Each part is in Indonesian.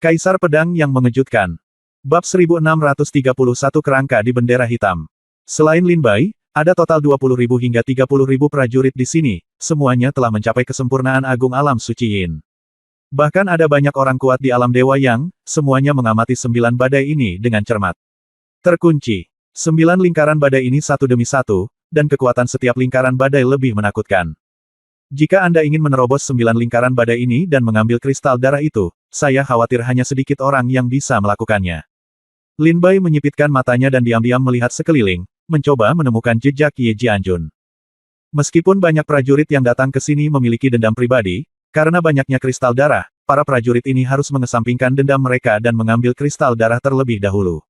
Kaisar Pedang yang Mengejutkan. Bab 1631 Kerangka di Bendera Hitam. Selain Lin Bai, ada total 20.000 hingga 30.000 prajurit di sini, semuanya telah mencapai kesempurnaan agung alam suci Yin. Bahkan ada banyak orang kuat di alam Dewa Yang, semuanya mengamati 9 badai ini dengan cermat. Terkunci. 9 lingkaran badai ini satu demi satu, dan kekuatan setiap lingkaran badai lebih menakutkan. Jika Anda ingin menerobos 9 lingkaran badai ini dan mengambil kristal darah itu, saya khawatir hanya sedikit orang yang bisa melakukannya. Lin Bai menyipitkan matanya dan diam-diam melihat sekeliling, mencoba menemukan jejak Ye Jianjun. Meskipun banyak prajurit yang datang ke sini memiliki dendam pribadi, karena banyaknya kristal darah, para prajurit ini harus mengesampingkan dendam mereka dan mengambil kristal darah terlebih dahulu.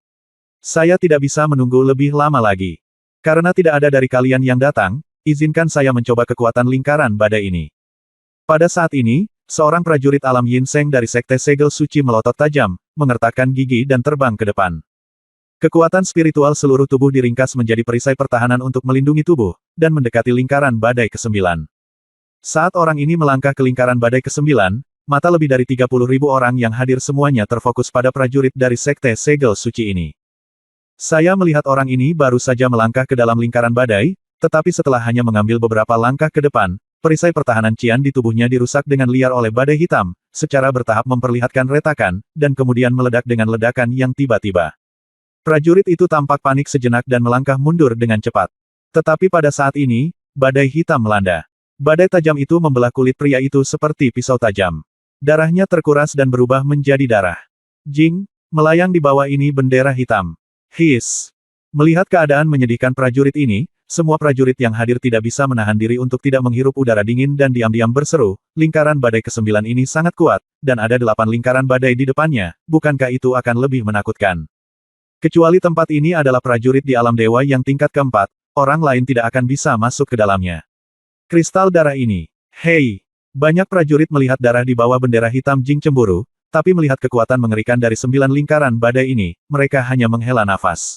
Saya tidak bisa menunggu lebih lama lagi. Karena tidak ada dari kalian yang datang, izinkan saya mencoba kekuatan lingkaran badai ini. Pada saat ini, seorang prajurit alam Yin Seng dari Sekte Segel Suci melotot tajam, mengertakkan gigi dan terbang ke depan. Kekuatan spiritual seluruh tubuh diringkas menjadi perisai pertahanan untuk melindungi tubuh, dan mendekati lingkaran badai ke-9. Saat orang ini melangkah ke lingkaran badai ke-9, mata lebih dari 30.000 orang yang hadir semuanya terfokus pada prajurit dari Sekte Segel Suci ini. Saya melihat orang ini baru saja melangkah ke dalam lingkaran badai, tetapi setelah hanya mengambil beberapa langkah ke depan, perisai pertahanan Qian di tubuhnya dirusak dengan liar oleh badai hitam, secara bertahap memperlihatkan retakan, dan kemudian meledak dengan ledakan yang tiba-tiba. Prajurit itu tampak panik sejenak dan melangkah mundur dengan cepat. Tetapi pada saat ini, badai hitam melanda. Badai tajam itu membelah kulit pria itu seperti pisau tajam. Darahnya terkuras dan berubah menjadi darah. Jing, melayang di bawah ini bendera hitam. His. Melihat keadaan menyedihkan prajurit ini, semua prajurit yang hadir tidak bisa menahan diri untuk tidak menghirup udara dingin dan diam-diam berseru, lingkaran badai ke-9 ini sangat kuat, dan ada 8 lingkaran badai di depannya, bukankah itu akan lebih menakutkan? Kecuali tempat ini adalah prajurit di alam dewa yang tingkat keempat, orang lain tidak akan bisa masuk ke dalamnya. Kristal darah ini. Hei! Banyak prajurit melihat darah di bawah bendera hitam Jing cemburu, tapi melihat kekuatan mengerikan dari 9 lingkaran badai ini, mereka hanya menghela nafas.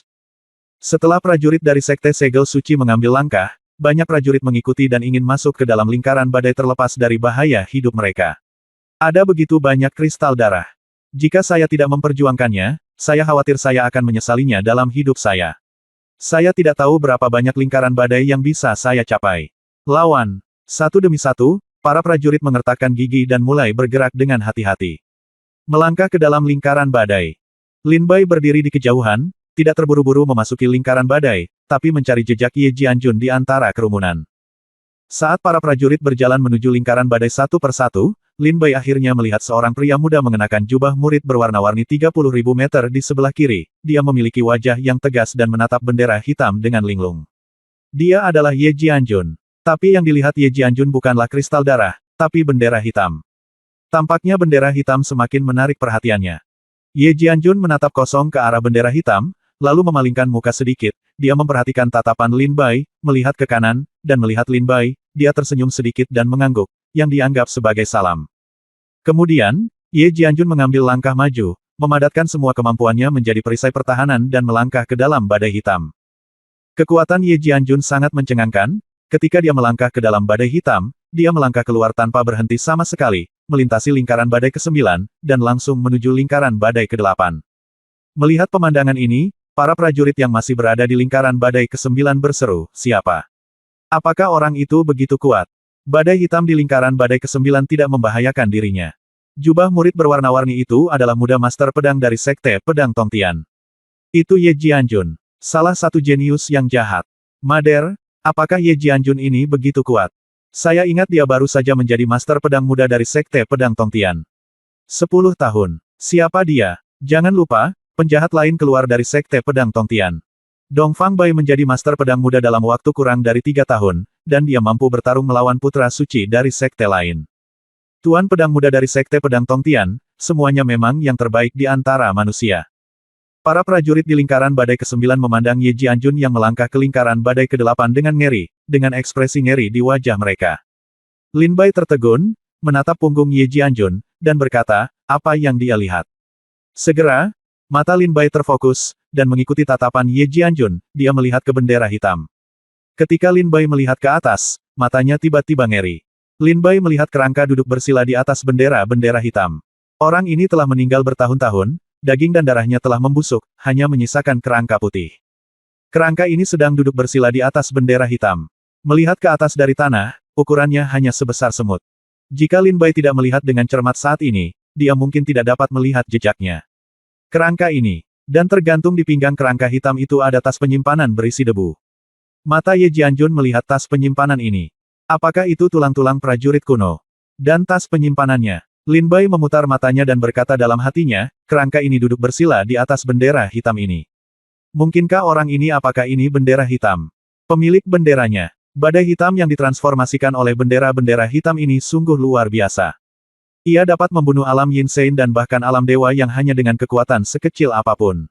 Setelah prajurit dari Sekte Segel Suci mengambil langkah, banyak prajurit mengikuti dan ingin masuk ke dalam lingkaran badai terlepas dari bahaya hidup mereka. Ada begitu banyak kristal darah. Jika saya tidak memperjuangkannya, saya khawatir saya akan menyesalinya dalam hidup saya. Saya tidak tahu berapa banyak lingkaran badai yang bisa saya capai. Lawan. Satu demi satu, para prajurit mengertakkan gigi dan mulai bergerak dengan hati-hati. Melangkah ke dalam lingkaran badai. Lin Bai berdiri di kejauhan, tidak terburu-buru memasuki lingkaran badai, tapi mencari jejak Ye Jianjun di antara kerumunan. Saat para prajurit berjalan menuju lingkaran badai satu persatu, Lin Bai akhirnya melihat seorang pria muda mengenakan jubah murid berwarna-warni 30.000 meter di sebelah kiri. Dia memiliki wajah yang tegas dan menatap bendera hitam dengan linglung. Dia adalah Ye Jianjun. Tapi yang dilihat Ye Jianjun bukanlah kristal darah, tapi bendera hitam. Tampaknya bendera hitam semakin menarik perhatiannya. Ye Jianjun menatap kosong ke arah bendera hitam, lalu memalingkan muka sedikit. Dia memperhatikan tatapan Lin Bai, melihat ke kanan, dan melihat Lin Bai. Dia tersenyum sedikit dan mengangguk, yang dianggap sebagai salam. Kemudian, Ye Jianjun mengambil langkah maju, memadatkan semua kemampuannya menjadi perisai pertahanan dan melangkah ke dalam badai hitam. Kekuatan Ye Jianjun sangat mencengangkan. Ketika dia melangkah ke dalam badai hitam, dia melangkah keluar tanpa berhenti sama sekali, melintasi lingkaran badai ke-9, dan langsung menuju lingkaran badai ke-8. Melihat pemandangan ini, para prajurit yang masih berada di lingkaran badai ke-9 berseru, siapa? Apakah orang itu begitu kuat? Badai hitam di lingkaran badai ke-9 tidak membahayakan dirinya. Jubah murid berwarna-warni itu adalah muda master pedang dari Sekte Pedang Tongtian. Itu Ye Jianjun, salah satu jenius yang jahat. Mader, apakah Ye Jianjun ini begitu kuat? Saya ingat dia baru saja menjadi master pedang muda dari Sekte Pedang Tongtian. 10 tahun. Siapa dia? Jangan lupa, penjahat lain keluar dari Sekte Pedang Tongtian. Dong Fang Bai menjadi master pedang muda dalam waktu kurang dari 3 tahun, dan dia mampu bertarung melawan putra suci dari sekte lain. Tuan pedang muda dari Sekte Pedang Tongtian, semuanya memang yang terbaik di antara manusia. Para prajurit di lingkaran badai ke-9 memandang Ye Jianjun yang melangkah ke lingkaran badai ke-8 dengan ngeri, dengan ekspresi ngeri di wajah mereka. Lin Bai tertegun, menatap punggung Ye Jianjun, dan berkata, apa yang dia lihat? Segera, mata Lin Bai terfokus, dan mengikuti tatapan Ye Jianjun, dia melihat ke bendera hitam. Ketika Lin Bai melihat ke atas, matanya tiba-tiba ngeri. Lin Bai melihat kerangka duduk bersila di atas bendera-bendera hitam. Orang ini telah meninggal bertahun-tahun, daging dan darahnya telah membusuk, hanya menyisakan kerangka putih. Kerangka ini sedang duduk bersila di atas bendera hitam. Melihat ke atas dari tanah, ukurannya hanya sebesar semut. Jika Lin Bai tidak melihat dengan cermat saat ini, dia mungkin tidak dapat melihat jejaknya. Kerangka ini, dan tergantung di pinggang kerangka hitam itu ada tas penyimpanan berisi debu. Mata Ye Jianjun melihat tas penyimpanan ini. Apakah itu tulang-tulang prajurit kuno? Dan tas penyimpanannya. Lin Bai memutar matanya dan berkata dalam hatinya, kerangka ini duduk bersila di atas bendera hitam ini. Mungkinkah orang ini apakah ini bendera hitam? Pemilik benderanya. Badai hitam yang ditransformasikan oleh bendera-bendera hitam ini sungguh luar biasa. Ia dapat membunuh alam Yin Sein dan bahkan alam dewa yang hanya dengan kekuatan sekecil apapun.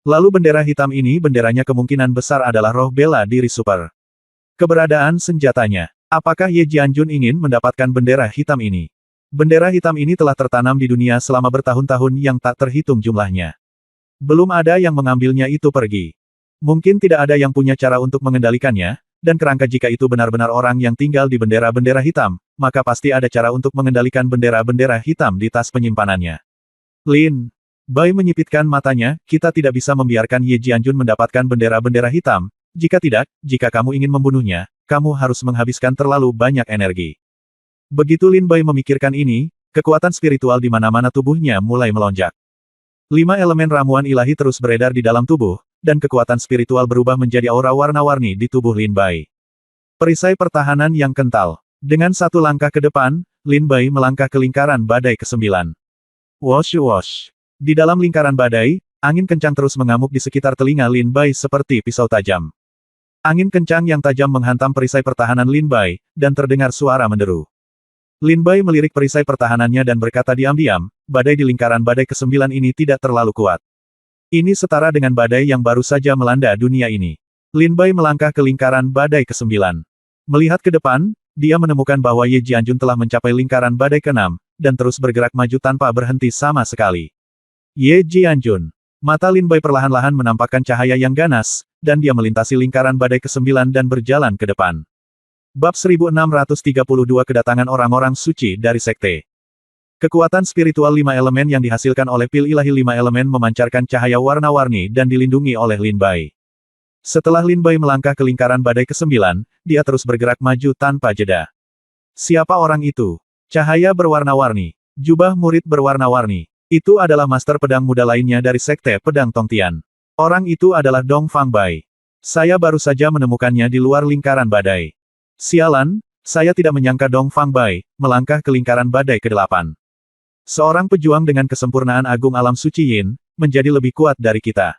Lalu bendera hitam ini benderanya kemungkinan besar adalah roh bela diri super. Keberadaan senjatanya. Apakah Ye Jianjun ingin mendapatkan bendera hitam ini? Bendera hitam ini telah tertanam di dunia selama bertahun-tahun yang tak terhitung jumlahnya. Belum ada yang mengambilnya itu pergi. Mungkin tidak ada yang punya cara untuk mengendalikannya, dan kerangka jika itu benar-benar orang yang tinggal di bendera-bendera hitam, maka pasti ada cara untuk mengendalikan bendera-bendera hitam di tas penyimpanannya. Lin Bai menyipitkan matanya, kita tidak bisa membiarkan Ye Jianjun mendapatkan bendera-bendera hitam, jika tidak, jika kamu ingin membunuhnya, kamu harus menghabiskan terlalu banyak energi. Begitu Lin Bai memikirkan ini, kekuatan spiritual di mana-mana tubuhnya mulai melonjak. 5 elemen ramuan ilahi terus beredar di dalam tubuh, dan kekuatan spiritual berubah menjadi aura warna-warni di tubuh Lin Bai. Perisai pertahanan yang kental. Dengan satu langkah ke depan, Lin Bai melangkah ke lingkaran badai ke-9. Wosh wosh. Di dalam lingkaran badai, angin kencang terus mengamuk di sekitar telinga Lin Bai seperti pisau tajam. Angin kencang yang tajam menghantam perisai pertahanan Lin Bai, dan terdengar suara menderu. Lin Bai melirik perisai pertahanannya dan berkata diam-diam, badai di lingkaran badai ke-9 ini tidak terlalu kuat. Ini setara dengan badai yang baru saja melanda dunia ini. Lin Bai melangkah ke lingkaran badai ke-9. Melihat ke depan, dia menemukan bahwa Ye Jianjun telah mencapai lingkaran badai ke-6, dan terus bergerak maju tanpa berhenti sama sekali. Ye Jianjun. Mata Lin Bai perlahan-lahan menampakkan cahaya yang ganas, dan dia melintasi lingkaran badai ke-9 dan berjalan ke depan. Bab 1632 Kedatangan orang-orang suci dari Sekte. Kekuatan spiritual 5 elemen yang dihasilkan oleh pil ilahi 5 elemen memancarkan cahaya warna-warni dan dilindungi oleh Lin Bai. Setelah Lin Bai melangkah ke lingkaran badai ke-9, dia terus bergerak maju tanpa jeda. Siapa orang itu? Cahaya berwarna-warni. Jubah murid berwarna-warni. Itu adalah master pedang muda lainnya dari Sekte Pedang Tongtian. Orang itu adalah Dong Fang Bai. Saya baru saja menemukannya di luar lingkaran badai. Sialan, saya tidak menyangka Dong Fang Bai melangkah ke lingkaran badai ke-8. Seorang pejuang dengan kesempurnaan agung alam suci Yin, menjadi lebih kuat dari kita.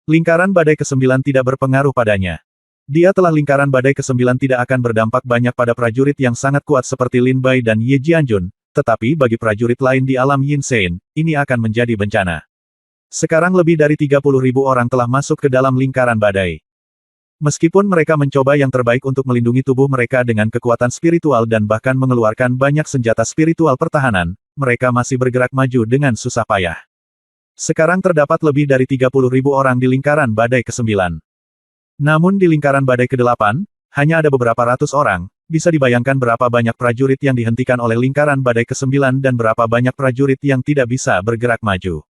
Lingkaran badai ke-9 tidak berpengaruh padanya. Dia telah lingkaran badai ke-9 tidak akan berdampak banyak pada prajurit yang sangat kuat seperti Lin Bai dan Ye Jianjun, tetapi bagi prajurit lain di alam Yin Sein, ini akan menjadi bencana. Sekarang lebih dari 30.000 orang telah masuk ke dalam lingkaran badai. Meskipun mereka mencoba yang terbaik untuk melindungi tubuh mereka dengan kekuatan spiritual dan bahkan mengeluarkan banyak senjata spiritual pertahanan, mereka masih bergerak maju dengan susah payah. Sekarang terdapat lebih dari 30.000 orang di lingkaran badai ke-9. Namun di lingkaran badai ke-8, hanya ada beberapa ratus orang, bisa dibayangkan berapa banyak prajurit yang dihentikan oleh lingkaran badai ke-9 dan berapa banyak prajurit yang tidak bisa bergerak maju.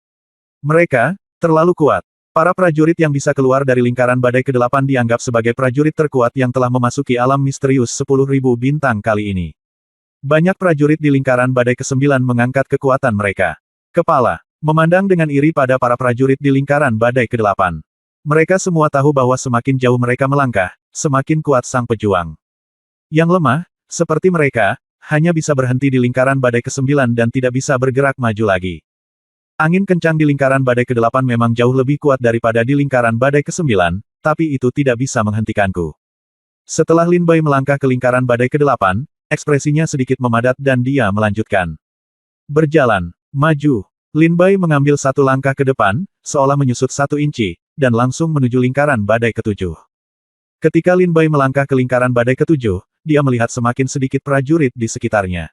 Mereka terlalu kuat. Para prajurit yang bisa keluar dari lingkaran badai ke-8 dianggap sebagai prajurit terkuat yang telah memasuki alam misterius 10.000 bintang kali ini. Banyak prajurit di lingkaran badai ke-9 mengangkat kekuatan mereka. Kepala, memandang dengan iri pada para prajurit di lingkaran badai ke-8. Mereka semua tahu bahwa semakin jauh mereka melangkah, semakin kuat sang pejuang. Yang lemah, seperti mereka, hanya bisa berhenti di lingkaran badai ke-9 dan tidak bisa bergerak maju lagi. Angin kencang di lingkaran badai ke-8 memang jauh lebih kuat daripada di lingkaran badai ke-9, tapi itu tidak bisa menghentikanku. Setelah Lin Bai melangkah ke lingkaran badai ke-8, ekspresinya sedikit memadat dan dia melanjutkan. Berjalan, maju. Lin Bai mengambil satu langkah ke depan, seolah menyusut 1 inci, dan langsung menuju lingkaran badai ke-7. Ketika Lin Bai melangkah ke lingkaran badai ke-7, dia melihat semakin sedikit prajurit di sekitarnya.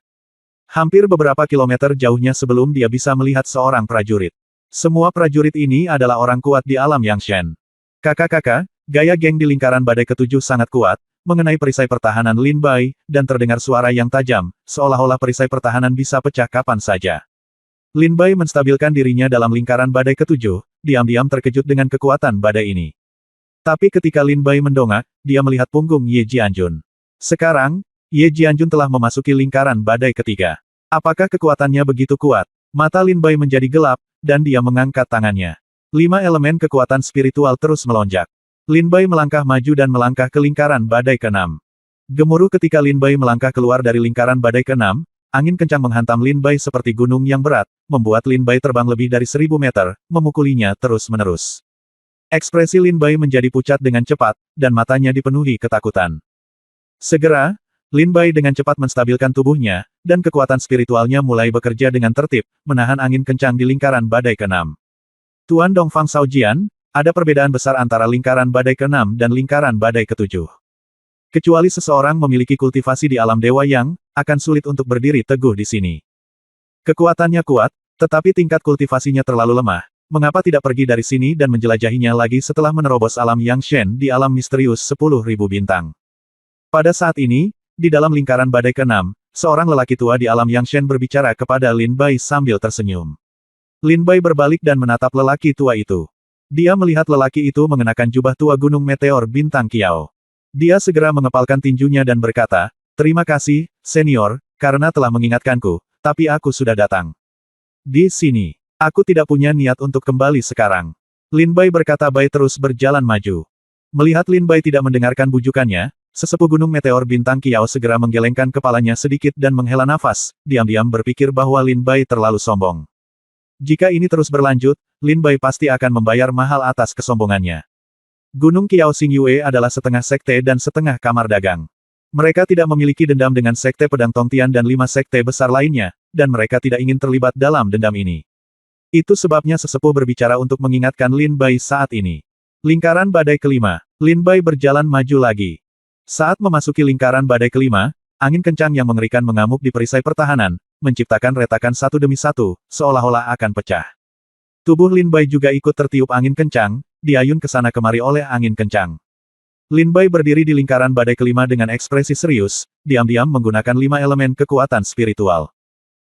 Hampir beberapa kilometer jauhnya sebelum dia bisa melihat seorang prajurit. Semua prajurit ini adalah orang kuat di alam Yangshan. Kakak-kakak, gaya geng di lingkaran badai ke-7 sangat kuat, mengenai perisai pertahanan Lin Bai, dan terdengar suara yang tajam, seolah-olah perisai pertahanan bisa pecah kapan saja. Lin Bai menstabilkan dirinya dalam lingkaran badai ketujuh, diam-diam terkejut dengan kekuatan badai ini. Tapi ketika Lin Bai mendongak, dia melihat punggung Ye Jianjun. Sekarang, Ye Jianjun telah memasuki lingkaran badai ketiga. Apakah kekuatannya begitu kuat? Mata Lin Bai menjadi gelap, dan dia mengangkat tangannya. 5 elemen kekuatan spiritual terus melonjak. Lin Bai melangkah maju dan melangkah ke lingkaran badai ke-6. Gemuruh ketika Lin Bai melangkah keluar dari lingkaran badai ke-6, angin kencang menghantam Lin Bai seperti gunung yang berat, membuat Lin Bai terbang lebih dari 1000 meter, memukulinya terus-menerus. Ekspresi Lin Bai menjadi pucat dengan cepat, dan matanya dipenuhi ketakutan. Segera, Lin Bai dengan cepat menstabilkan tubuhnya, dan kekuatan spiritualnya mulai bekerja dengan tertib, menahan angin kencang di lingkaran badai ke-6. Tuan Dongfang Shaojian, ada perbedaan besar antara lingkaran badai ke-6 dan lingkaran badai ke-7. Kecuali seseorang memiliki kultivasi di alam Dewa Yang, akan sulit untuk berdiri teguh di sini. Kekuatannya kuat, tetapi tingkat kultivasinya terlalu lemah. Mengapa tidak pergi dari sini dan menjelajahinya lagi setelah menerobos alam Yang Shen di alam misterius 10.000 bintang? Pada saat ini, di dalam lingkaran badai ke-6, seorang lelaki tua di alam Yang Shen berbicara kepada Lin Bai sambil tersenyum. Lin Bai berbalik dan menatap lelaki tua itu. Dia melihat lelaki itu mengenakan jubah tua gunung meteor bintang Kiao. Dia segera mengepalkan tinjunya dan berkata, "Terima kasih, senior, karena telah mengingatkanku, tapi aku sudah datang. Di sini. Aku tidak punya niat untuk kembali sekarang." Lin Bai berkata. Bai terus berjalan maju. Melihat Lin Bai tidak mendengarkan bujukannya, sesepuh gunung meteor bintang Kiao segera menggelengkan kepalanya sedikit dan menghela nafas, diam-diam berpikir bahwa Lin Bai terlalu sombong. Jika ini terus berlanjut, Lin Bai pasti akan membayar mahal atas kesombongannya. Gunung Kiao Xingyue adalah setengah sekte dan setengah kamar dagang. Mereka tidak memiliki dendam dengan sekte pedang Tongtian dan 5 sekte besar lainnya, dan mereka tidak ingin terlibat dalam dendam ini. Itu sebabnya sesepuh berbicara untuk mengingatkan Lin Bai saat ini. Lingkaran badai kelima. Lin Bai berjalan maju lagi. Saat memasuki lingkaran badai kelima, angin kencang yang mengerikan mengamuk di perisai pertahanan, menciptakan retakan satu demi satu, seolah-olah akan pecah. Tubuh Lin Bai juga ikut tertiup angin kencang, diayun ke sana kemari oleh angin kencang. Lin Bai berdiri di lingkaran badai kelima dengan ekspresi serius, diam-diam menggunakan 5 elemen kekuatan spiritual.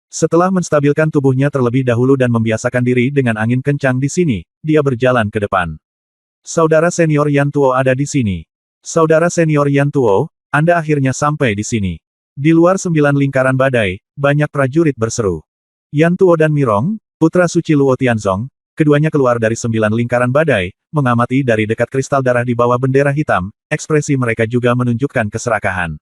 Setelah menstabilkan tubuhnya terlebih dahulu dan membiasakan diri dengan angin kencang di sini, dia berjalan ke depan. Saudara senior Yan Tuo ada di sini. Saudara senior Yan Tuo, Anda akhirnya sampai di sini. Di luar 9 lingkaran badai, banyak prajurit berseru. Yan Tuo dan Mirong, putra suci Luo Tianzong, keduanya keluar dari 9 lingkaran badai, mengamati dari dekat kristal darah di bawah bendera hitam, ekspresi mereka juga menunjukkan keserakahan.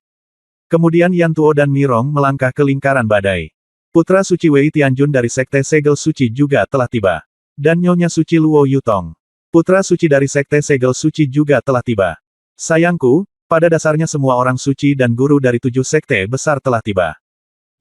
Kemudian Yan Tuo dan Mirong melangkah ke lingkaran badai. Putra suci Wei Tianjun dari Sekte Segel Suci juga telah tiba. Dan Nyonya Suci Luo Yutong. Putra suci dari Sekte Segel Suci juga telah tiba. Sayangku, pada dasarnya semua orang suci dan guru dari 7 sekte besar telah tiba.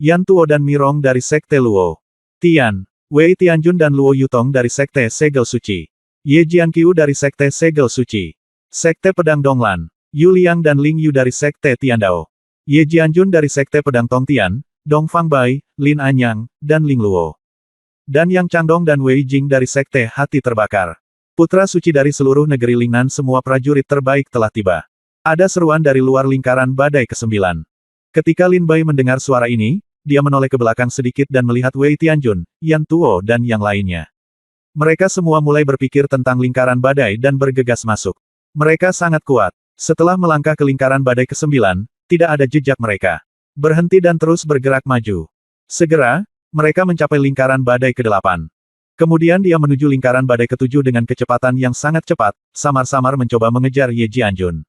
Yan Tuo dan Mirong dari Sekte Luo Tian, Wei Tianjun dan Luo Yutong dari Sekte Segel Suci. Ye Jianqiu dari Sekte Segel Suci. Sekte Pedang Donglan. Yu Liang dan Ling Yu dari Sekte Tiandao. Ye Jianjun dari Sekte Pedang Tongtian, Dongfang Bai, Lin Anyang, dan Ling Luo. Dan Yang Changdong dan Wei Jing dari Sekte Hati Terbakar. Putra suci dari seluruh negeri Lingnan, semua prajurit terbaik telah tiba. Ada seruan dari luar lingkaran badai ke-9. Ketika Lin Bai mendengar suara ini, dia menoleh ke belakang sedikit dan melihat Wei Tianjun, Yan Tuo dan yang lainnya. Mereka semua mulai berpikir tentang lingkaran badai dan bergegas masuk. Mereka sangat kuat. Setelah melangkah ke lingkaran badai ke-9, tidak ada jejak mereka. Berhenti dan terus bergerak maju. Segera, mereka mencapai lingkaran badai ke-8. Kemudian dia menuju lingkaran badai ke-7 dengan kecepatan yang sangat cepat, samar-samar mencoba mengejar Ye Jianjun.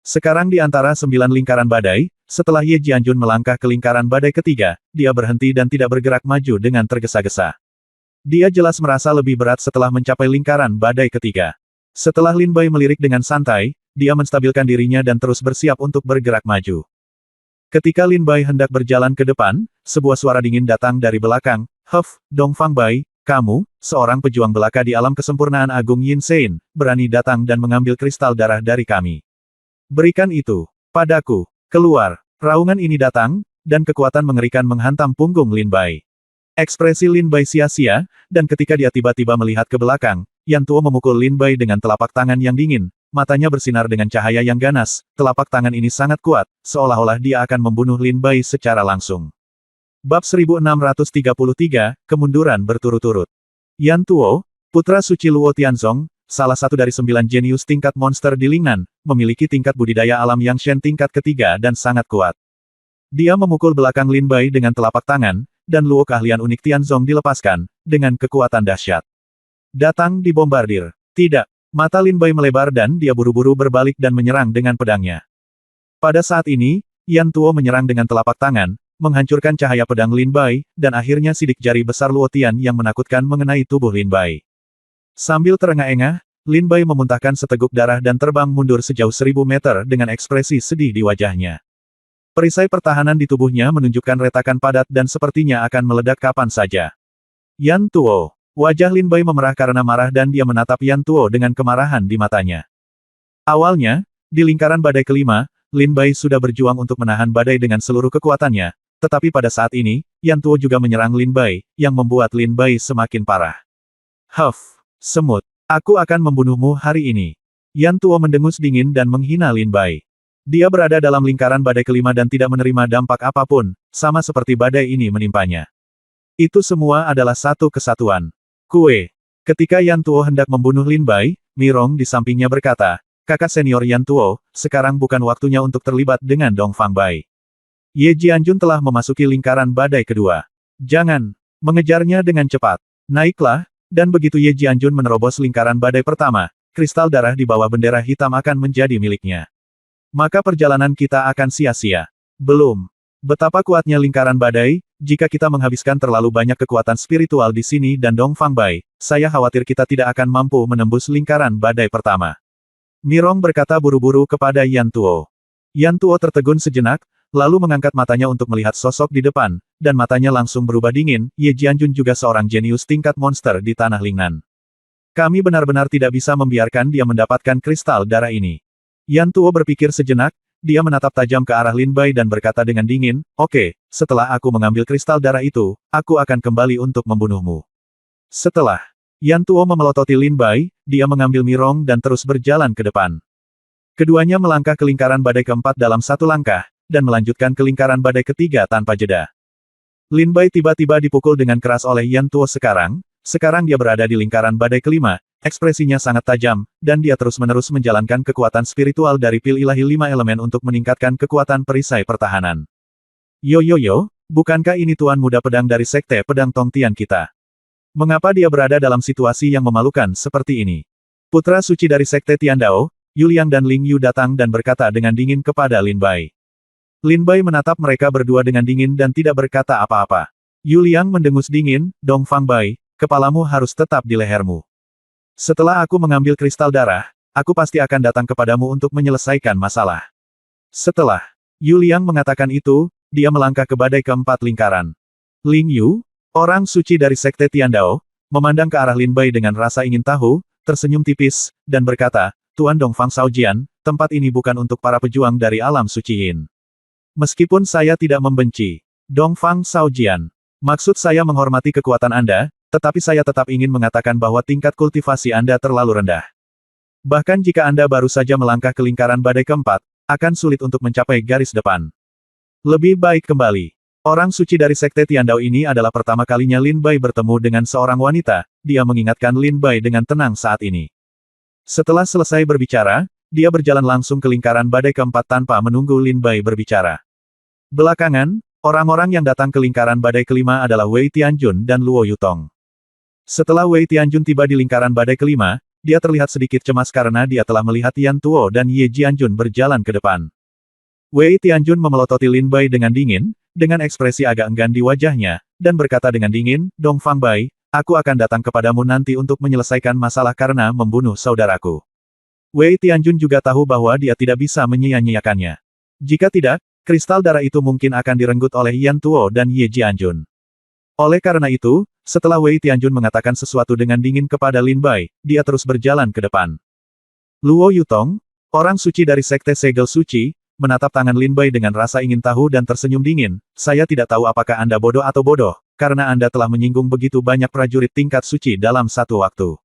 Sekarang di antara 9 lingkaran badai, setelah Ye Jianjun melangkah ke lingkaran badai ketiga, dia berhenti dan tidak bergerak maju dengan tergesa-gesa. Dia jelas merasa lebih berat setelah mencapai lingkaran badai ketiga. Setelah Lin Bai melirik dengan santai, dia menstabilkan dirinya dan terus bersiap untuk bergerak maju. Ketika Lin Bai hendak berjalan ke depan, sebuah suara dingin datang dari belakang. "Huff, Dongfang Bai, kamu, seorang pejuang belaka di alam kesempurnaan agung Yin Sein, berani datang dan mengambil kristal darah dari kami. Berikan itu padaku." Keluar. Raungan ini datang, dan kekuatan mengerikan menghantam punggung Lin Bai. Ekspresi Lin Bai sia-sia, dan ketika dia tiba-tiba melihat ke belakang, Yan Tuo memukul Lin Bai dengan telapak tangan yang dingin. Matanya bersinar dengan cahaya yang ganas, telapak tangan ini sangat kuat, seolah-olah dia akan membunuh Lin Bai secara langsung. Bab 1633, Kemunduran berturut-turut. Yan Tuo, putra suci Luo Tianzong, salah satu dari 9 jenius tingkat monster di Lingnan, memiliki tingkat budidaya alam Yang Shen tingkat ketiga dan sangat kuat. Dia memukul belakang Lin Bai dengan telapak tangan, dan Luo keahlian unik Tianzong dilepaskan, dengan kekuatan dahsyat. Datang dibombardir. Tidak. Mata Lin Bai melebar dan dia buru-buru berbalik dan menyerang dengan pedangnya. Pada saat ini, Yan Tuo menyerang dengan telapak tangan, menghancurkan cahaya pedang Lin Bai, dan akhirnya sidik jari besar Luo Tian yang menakutkan mengenai tubuh Lin Bai. Sambil terengah-engah, Lin Bai memuntahkan seteguk darah dan terbang mundur sejauh 1000 meter dengan ekspresi sedih di wajahnya. Perisai pertahanan di tubuhnya menunjukkan retakan padat dan sepertinya akan meledak kapan saja. Yan Tuo. Wajah Lin Bai memerah karena marah dan dia menatap Yan Tuo dengan kemarahan di matanya. Awalnya, di lingkaran badai kelima, Lin Bai sudah berjuang untuk menahan badai dengan seluruh kekuatannya, tetapi pada saat ini, Yan Tuo juga menyerang Lin Bai, yang membuat Lin Bai semakin parah. Huff, semut, aku akan membunuhmu hari ini. Yan Tuo mendengus dingin dan menghina Lin Bai. Dia berada dalam lingkaran badai kelima dan tidak menerima dampak apapun, sama seperti badai ini menimpanya. Itu semua adalah satu kesatuan. Kue. Ketika Yan Tuo hendak membunuh Lin Bai, Mirong di sampingnya berkata, kakak senior Yan Tuo, sekarang bukan waktunya untuk terlibat dengan Dong Fang Bai. Ye Jianjun telah memasuki lingkaran badai kedua. Jangan mengejarnya dengan cepat. Naiklah, dan begitu Ye Jianjun menerobos lingkaran badai pertama, kristal darah di bawah bendera hitam akan menjadi miliknya. Maka perjalanan kita akan sia-sia. Belum. Betapa kuatnya lingkaran badai, jika kita menghabiskan terlalu banyak kekuatan spiritual di sini dan Dong Fang Bai, saya khawatir kita tidak akan mampu menembus lingkaran badai pertama. Mirong berkata buru-buru kepada Yan Tuo. Yan Tuo tertegun sejenak, lalu mengangkat matanya untuk melihat sosok di depan, dan matanya langsung berubah dingin. Ye Jianjun juga seorang jenius tingkat monster di tanah Lingnan. Kami benar-benar tidak bisa membiarkan dia mendapatkan kristal darah ini. Yan Tuo berpikir sejenak, dia menatap tajam ke arah Lin Bai dan berkata dengan dingin, oke, setelah aku mengambil kristal darah itu, aku akan kembali untuk membunuhmu. Setelah Yan Tuo memelototi Lin Bai, dia mengambil Mirong dan terus berjalan ke depan. Keduanya melangkah ke lingkaran badai keempat dalam satu langkah, dan melanjutkan ke lingkaran badai ketiga tanpa jeda. Lin Bai tiba-tiba dipukul dengan keras oleh Yan Tuo sekarang dia berada di lingkaran badai kelima, ekspresinya sangat tajam, dan dia terus-menerus menjalankan kekuatan spiritual dari pil ilahi 5 elemen untuk meningkatkan kekuatan perisai pertahanan. Yo, bukankah ini tuan muda pedang dari sekte pedang Tongtian kita? Mengapa dia berada dalam situasi yang memalukan seperti ini? Putra suci dari sekte Tiandao, Yuliang dan Ling Yu datang dan berkata dengan dingin kepada Lin Bai. Lin Bai menatap mereka berdua dengan dingin dan tidak berkata apa-apa. Yuliang mendengus dingin, Dong Fang Bai, kepalamu harus tetap di lehermu. Setelah aku mengambil kristal darah, aku pasti akan datang kepadamu untuk menyelesaikan masalah. Setelah Yuliang mengatakan itu, dia melangkah ke badai keempat lingkaran. Ling Yu, orang suci dari sekte Tiandao, memandang ke arah Lin Bai dengan rasa ingin tahu, tersenyum tipis, dan berkata, Tuan Dong Fang Shaojian, tempat ini bukan untuk para pejuang dari alam suci Yin. Meskipun saya tidak membenci Dong Fang Shaojian, maksud saya menghormati kekuatan Anda, tetapi saya tetap ingin mengatakan bahwa tingkat kultivasi Anda terlalu rendah. Bahkan jika Anda baru saja melangkah ke lingkaran badai keempat, akan sulit untuk mencapai garis depan. Lebih baik kembali. Orang suci dari sekte Tiandao ini adalah pertama kalinya Lin Bai bertemu dengan seorang wanita, dia mengingatkan Lin Bai dengan tenang saat ini. Setelah selesai berbicara, dia berjalan langsung ke lingkaran badai keempat tanpa menunggu Lin Bai berbicara. Belakangan, orang-orang yang datang ke lingkaran badai kelima adalah Wei Tianjun dan Luo Yutong. Setelah Wei Tianjun tiba di lingkaran badai kelima, dia terlihat sedikit cemas karena dia telah melihat Yan Tuo dan Ye Jianjun berjalan ke depan. Wei Tianjun memelototi Lin Bai dengan dingin, dengan ekspresi agak enggan di wajahnya, dan berkata dengan dingin, Dong Fang Bai, aku akan datang kepadamu nanti untuk menyelesaikan masalah karena membunuh saudaraku. Wei Tianjun juga tahu bahwa dia tidak bisa menyia-nyiakannya. Jika tidak, kristal darah itu mungkin akan direnggut oleh Yan Tuo dan Ye Jianjun. Oleh karena itu, setelah Wei Tianjun mengatakan sesuatu dengan dingin kepada Lin Bai, dia terus berjalan ke depan. Luo Yutong, orang suci dari sekte segel suci, menatap tangan Lin Bai dengan rasa ingin tahu dan tersenyum dingin, saya tidak tahu apakah Anda bodoh atau bodoh, karena Anda telah menyinggung begitu banyak prajurit tingkat suci dalam satu waktu.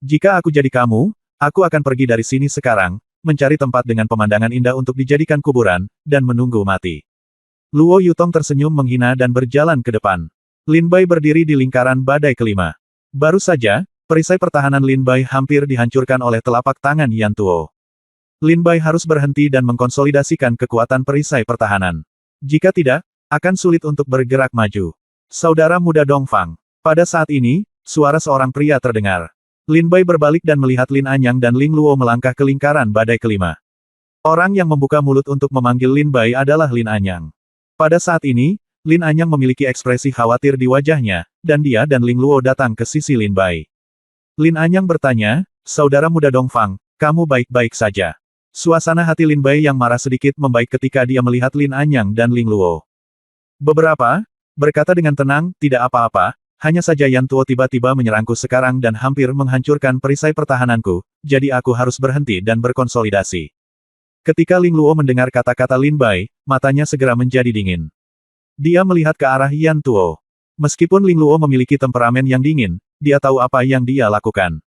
Jika aku jadi kamu, aku akan pergi dari sini sekarang, mencari tempat dengan pemandangan indah untuk dijadikan kuburan, dan menunggu mati. Luo Yutong tersenyum menghina dan berjalan ke depan. Lin Bai berdiri di lingkaran badai kelima. Baru saja, perisai pertahanan Lin Bai hampir dihancurkan oleh telapak tangan Yan Tuo. Lin Bai harus berhenti dan mengkonsolidasikan kekuatan perisai pertahanan. Jika tidak, akan sulit untuk bergerak maju. Saudara muda Dongfang. Pada saat ini, suara seorang pria terdengar. Lin Bai berbalik dan melihat Lin Anyang dan Ling Luo melangkah ke lingkaran badai kelima. Orang yang membuka mulut untuk memanggil Lin Bai adalah Lin Anyang. Pada saat ini, Lin Anyang memiliki ekspresi khawatir di wajahnya, dan dia dan Ling Luo datang ke sisi Lin Bai. Lin Anyang bertanya, "Saudara muda Dongfang, kamu baik-baik saja?" Suasana hati Lin Bai yang marah sedikit membaik ketika dia melihat Lin Anyang dan Ling Luo. Beberapa, berkata dengan tenang, "Tidak apa-apa. Hanya saja Yan Tuo tiba-tiba menyerangku sekarang dan hampir menghancurkan perisai pertahananku, jadi aku harus berhenti dan berkonsolidasi." Ketika Ling Luo mendengar kata-kata Lin Bai, matanya segera menjadi dingin. Dia melihat ke arah Yan Tuo. Meskipun Ling Luo memiliki temperamen yang dingin, dia tahu apa yang dia lakukan.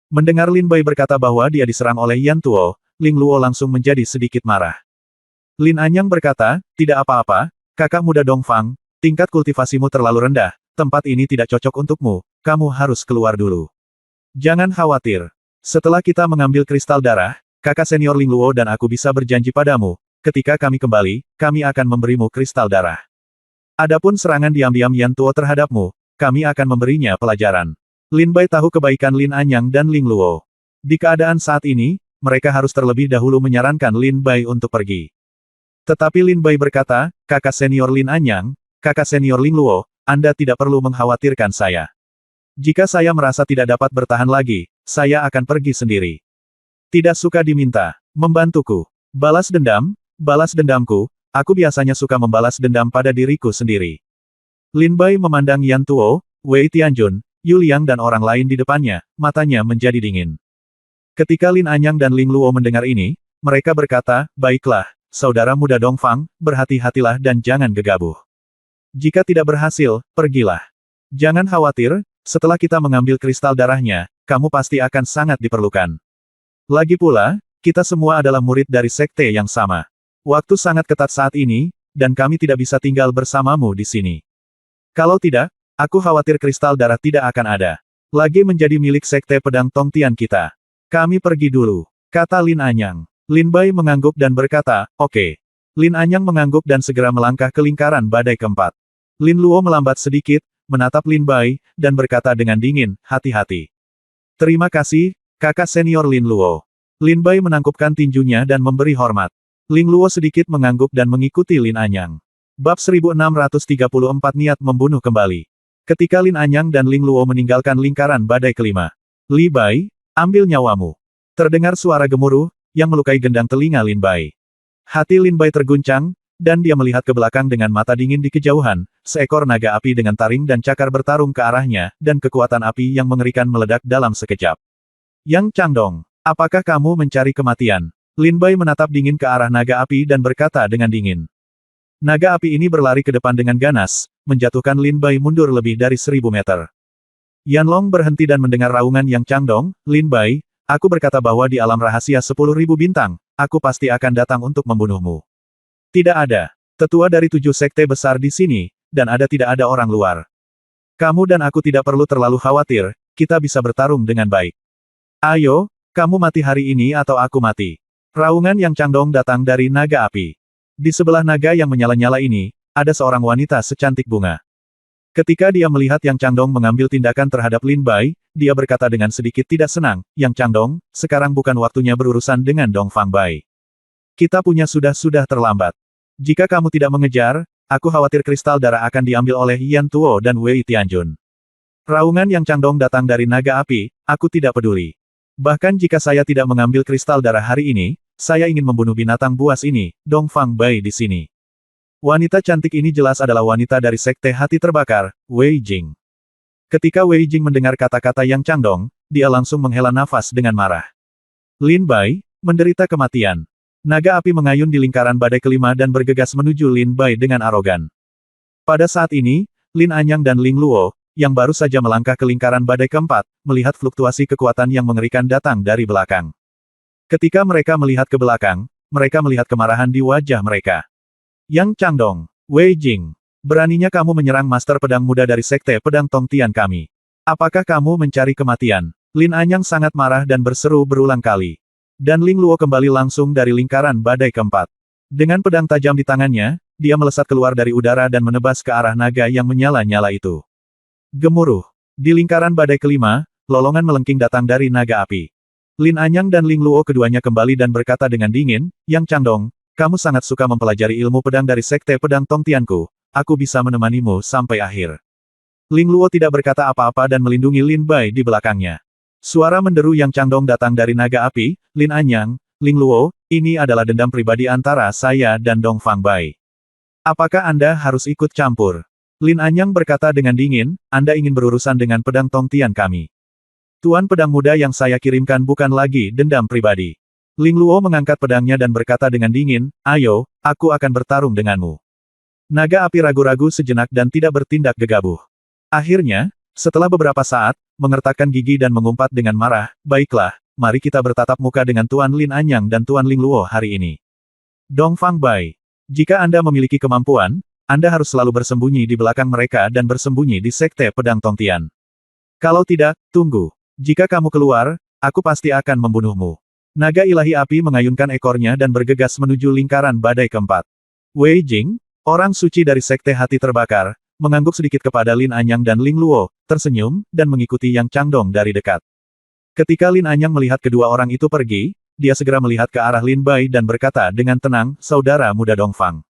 Mendengar Lin Bai berkata bahwa dia diserang oleh Yan Tuo, Ling Luo langsung menjadi sedikit marah. Lin Anyang berkata, "Tidak apa-apa, kakak muda Dongfang, tingkat kultivasimu terlalu rendah. Tempat ini tidak cocok untukmu, kamu harus keluar dulu. Jangan khawatir. Setelah kita mengambil kristal darah, kakak senior Ling Luo dan aku bisa berjanji padamu, ketika kami kembali, kami akan memberimu kristal darah. Adapun serangan diam-diam Yan Tuo terhadapmu, kami akan memberinya pelajaran." Lin Bai tahu kebaikan Lin Anyang dan Ling Luo. Di keadaan saat ini, mereka harus terlebih dahulu menyarankan Lin Bai untuk pergi. Tetapi Lin Bai berkata, "Kakak senior Lin Anyang, kakak senior Ling Luo, Anda tidak perlu mengkhawatirkan saya. Jika saya merasa tidak dapat bertahan lagi, saya akan pergi sendiri. Tidak suka diminta, membantuku. Balas dendamku, aku biasanya suka membalas dendam pada diriku sendiri." Lin Bai memandang Yan Tuo, Wei Tianjun, Yu Liang dan orang lain di depannya, matanya menjadi dingin. Ketika Lin Anyang dan Ling Luo mendengar ini, mereka berkata, "Baiklah, saudara muda Dongfang, berhati-hatilah dan jangan gegabah. Jika tidak berhasil, pergilah. Jangan khawatir, setelah kita mengambil kristal darahnya, kamu pasti akan sangat diperlukan. Lagi pula, kita semua adalah murid dari sekte yang sama. Waktu sangat ketat saat ini, dan kami tidak bisa tinggal bersamamu di sini. Kalau tidak, aku khawatir kristal darah tidak akan ada lagi menjadi milik sekte pedang Tongtian kita. Kami pergi dulu," kata Lin Anyang. Lin Bai mengangguk dan berkata, "Oke." Lin Anyang mengangguk dan segera melangkah ke lingkaran badai keempat. Lin Luo melambat sedikit, menatap Lin Bai, dan berkata dengan dingin, "Hati-hati." "Terima kasih, kakak senior Lin Luo." Lin Bai menangkupkan tinjunya dan memberi hormat. Ling Luo sedikit mengangguk dan mengikuti Lin Anyang. Bab 1634 Niat membunuh kembali. Ketika Lin Anyang dan Ling Luo meninggalkan lingkaran badai kelima. "Li Bai, ambil nyawamu." Terdengar suara gemuruh, yang melukai gendang telinga Lin Bai. Hati Lin Bai terguncang, dan dia melihat ke belakang dengan mata dingin di kejauhan, seekor naga api dengan taring dan cakar bertarung ke arahnya, dan kekuatan api yang mengerikan meledak dalam sekejap. "Yang Changdong, apakah kamu mencari kematian?" Lin Bai menatap dingin ke arah naga api dan berkata dengan dingin. Naga api ini berlari ke depan dengan ganas, menjatuhkan Lin Bai mundur lebih dari 1000 meter. Yan Long berhenti dan mendengar raungan Yang Changdong, "Lin Bai, aku berkata bahwa di alam rahasia 10.000 bintang, aku pasti akan datang untuk membunuhmu. Tidak ada tetua dari 7 sekte besar di sini, dan tidak ada orang luar. Kamu dan aku tidak perlu terlalu khawatir, kita bisa bertarung dengan baik. Ayo, kamu mati hari ini atau aku mati." Raungan Yang Changdong datang dari naga api. Di sebelah naga yang menyala-nyala ini, ada seorang wanita secantik bunga. Ketika dia melihat Yang Changdong mengambil tindakan terhadap Lin Bai, dia berkata dengan sedikit tidak senang, "Yang Changdong, sekarang bukan waktunya berurusan dengan Dongfang Bai. Kita punya sudah terlambat. Jika kamu tidak mengejar, aku khawatir kristal darah akan diambil oleh Yan Tuo dan Wei Tianjun." Raungan Yang Changdong datang dari naga api, "Aku tidak peduli. Bahkan jika saya tidak mengambil kristal darah hari ini, saya ingin membunuh binatang buas ini, Dongfang Bai di sini." Wanita cantik ini jelas adalah wanita dari sekte hati terbakar, Wei Jing. Ketika Wei Jing mendengar kata-kata Yang Changdong, dia langsung menghela nafas dengan marah. Lin Bai, menderita kematian. Naga api mengayun di lingkaran badai kelima dan bergegas menuju Lin Bai dengan arogan. Pada saat ini, Lin Anyang dan Ling Luo, yang baru saja melangkah ke lingkaran badai keempat, melihat fluktuasi kekuatan yang mengerikan datang dari belakang. Ketika mereka melihat ke belakang, mereka melihat kemarahan di wajah mereka. Yang Changdong, Wei Jing, beraninya kamu menyerang Master Pedang Muda dari Sekte Pedang Tongtian kami. Apakah kamu mencari kematian? Lin Anyang sangat marah dan berseru berulang kali. Dan Ling Luo kembali langsung dari lingkaran badai keempat. Dengan pedang tajam di tangannya, dia melesat keluar dari udara dan menebas ke arah naga yang menyala-nyala itu. Gemuruh. Di lingkaran badai kelima, lolongan melengking datang dari naga api. Lin Anyang dan Ling Luo keduanya kembali dan berkata dengan dingin, Yang Changdong, kamu sangat suka mempelajari ilmu pedang dari Sekte Pedang Tongtianku, aku bisa menemanimu sampai akhir. Ling Luo tidak berkata apa-apa dan melindungi Lin Bai di belakangnya. Suara menderu Yang Changdong datang dari naga api, Lin Anyang, Ling Luo, ini adalah dendam pribadi antara saya dan Dong Fang Bai. Apakah Anda harus ikut campur? Lin Anyang berkata dengan dingin, Anda ingin berurusan dengan pedang Tongtian kami. Tuan pedang muda yang saya kirimkan bukan lagi dendam pribadi. Ling Luo mengangkat pedangnya dan berkata dengan dingin, ayo, aku akan bertarung denganmu. Naga api ragu-ragu sejenak dan tidak bertindak gegabah. Akhirnya, setelah beberapa saat, mengertakkan gigi dan mengumpat dengan marah, baiklah, mari kita bertatap muka dengan Tuan Lin Anyang dan Tuan Ling Luo hari ini. Dong Fang Bai, jika Anda memiliki kemampuan, Anda harus selalu bersembunyi di belakang mereka dan bersembunyi di Sekte Pedang Tongtian. Kalau tidak, tunggu. Jika kamu keluar, aku pasti akan membunuhmu. Naga ilahi api mengayunkan ekornya dan bergegas menuju lingkaran badai keempat. Wei Jing, orang suci dari Sekte Hati Terbakar, mengangguk sedikit kepada Lin Anyang dan Ling Luo, tersenyum, dan mengikuti Yang Changdong dari dekat. Ketika Lin Anyang melihat kedua orang itu pergi, dia segera melihat ke arah Lin Bai dan berkata dengan tenang, saudara muda Dongfang.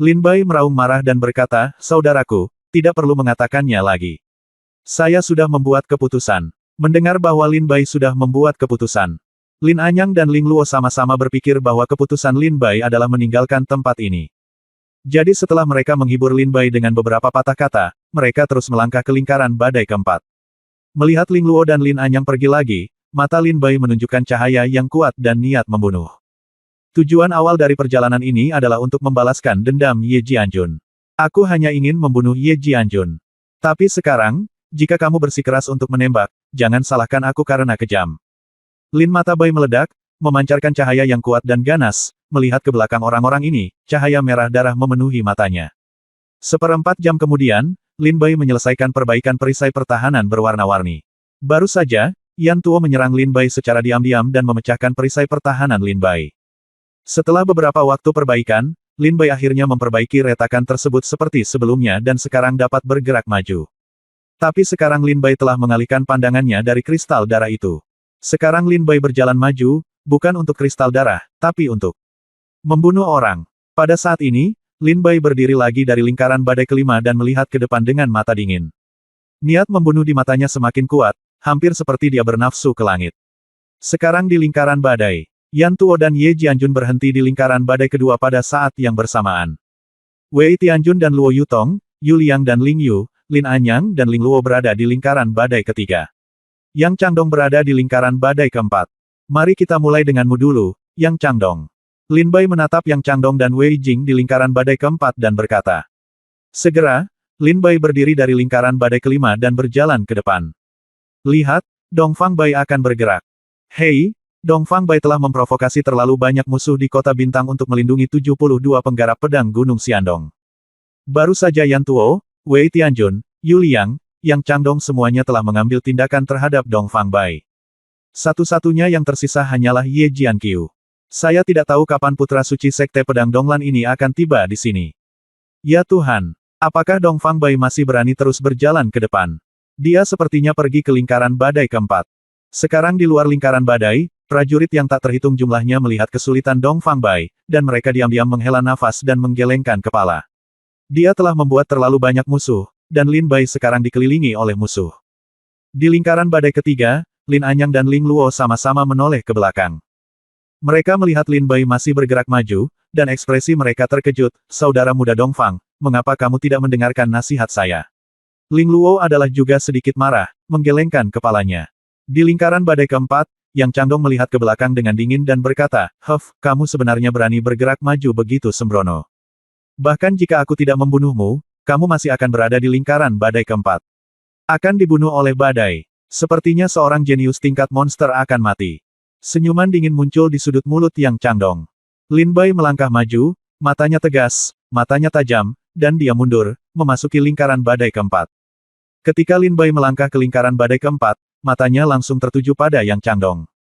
Lin Bai meraung marah dan berkata, saudaraku, tidak perlu mengatakannya lagi. Saya sudah membuat keputusan. Mendengar bahwa Lin Bai sudah membuat keputusan. Lin Anyang dan Ling Luo sama-sama berpikir bahwa keputusan Lin Bai adalah meninggalkan tempat ini. Jadi setelah mereka menghibur Lin Bai dengan beberapa patah kata, mereka terus melangkah ke lingkaran badai keempat. Melihat Ling Luo dan Lin Anyang pergi lagi, mata Lin Bai menunjukkan cahaya yang kuat dan niat membunuh. Tujuan awal dari perjalanan ini adalah untuk membalaskan dendam Ye Jianjun. Aku hanya ingin membunuh Ye Jianjun. Tapi sekarang, jika kamu bersikeras untuk menembak, jangan salahkan aku karena kejam. Lin mata Bai meledak, memancarkan cahaya yang kuat dan ganas, melihat ke belakang orang-orang ini, cahaya merah darah memenuhi matanya. Seperempat jam kemudian, Lin Bai menyelesaikan perbaikan perisai pertahanan berwarna-warni. Baru saja, Yan Tuo menyerang Lin Bai secara diam-diam dan memecahkan perisai pertahanan Lin Bai. Setelah beberapa waktu perbaikan, Lin Bai akhirnya memperbaiki retakan tersebut seperti sebelumnya dan sekarang dapat bergerak maju. Tapi sekarang Lin Bai telah mengalihkan pandangannya dari kristal darah itu. Sekarang Lin Bai berjalan maju, bukan untuk kristal darah, tapi untuk membunuh orang. Pada saat ini, Lin Bai berdiri lagi dari lingkaran badai kelima dan melihat ke depan dengan mata dingin. Niat membunuh di matanya semakin kuat, hampir seperti dia bernafsu ke langit. Sekarang di lingkaran badai, Yan Tuo dan Ye Jianjun berhenti di lingkaran badai kedua pada saat yang bersamaan. Wei Tianjun dan Luo Yutong, Yu Liang dan Ling Yu, Lin Anyang dan Ling Luo berada di lingkaran badai ketiga. Yang Changdong berada di lingkaran badai keempat. Mari kita mulai denganmu dulu, Yang Changdong. Lin Bai menatap Yang Changdong dan Wei Jing di lingkaran badai keempat dan berkata. Segera, Lin Bai berdiri dari lingkaran badai kelima dan berjalan ke depan. Lihat, Dong Fang Bai akan bergerak. Hei, Dong Fang Bai telah memprovokasi terlalu banyak musuh di kota bintang untuk melindungi 72 penggarap pedang Gunung Xiandong. Baru saja Yan Tuo, Wei Tianjun, Yu Liang, Yang Changdong semuanya telah mengambil tindakan terhadap Dong Fang Bai. Satu-satunya yang tersisa hanyalah Ye Jianqiu. Saya tidak tahu kapan putra suci Sekte Pedang Donglan ini akan tiba di sini. Ya Tuhan, apakah Dong Fang Bai masih berani terus berjalan ke depan? Dia sepertinya pergi ke lingkaran badai keempat. Sekarang di luar lingkaran badai, prajurit yang tak terhitung jumlahnya melihat kesulitan Dong Fang Bai, dan mereka diam-diam menghela nafas dan menggelengkan kepala. Dia telah membuat terlalu banyak musuh, dan Lin Bai sekarang dikelilingi oleh musuh. Di lingkaran badai ketiga, Lin Anyang dan Ling Luo sama-sama menoleh ke belakang. Mereka melihat Lin Bai masih bergerak maju, dan ekspresi mereka terkejut, saudara muda Dong Fang, mengapa kamu tidak mendengarkan nasihat saya? Ling Luo adalah juga sedikit marah, menggelengkan kepalanya. Di lingkaran badai keempat, Yang Changdong melihat ke belakang dengan dingin dan berkata, kamu sebenarnya berani bergerak maju begitu sembrono. Bahkan jika aku tidak membunuhmu, kamu masih akan berada di lingkaran badai keempat. Akan dibunuh oleh badai. Sepertinya seorang jenius tingkat monster akan mati. Senyuman dingin muncul di sudut mulut Yang Changdong. Lin Bai melangkah maju, matanya tegas, matanya tajam, dan dia mundur, memasuki lingkaran badai keempat. Ketika Lin Bai melangkah ke lingkaran badai keempat, matanya langsung tertuju pada Yang Changdong.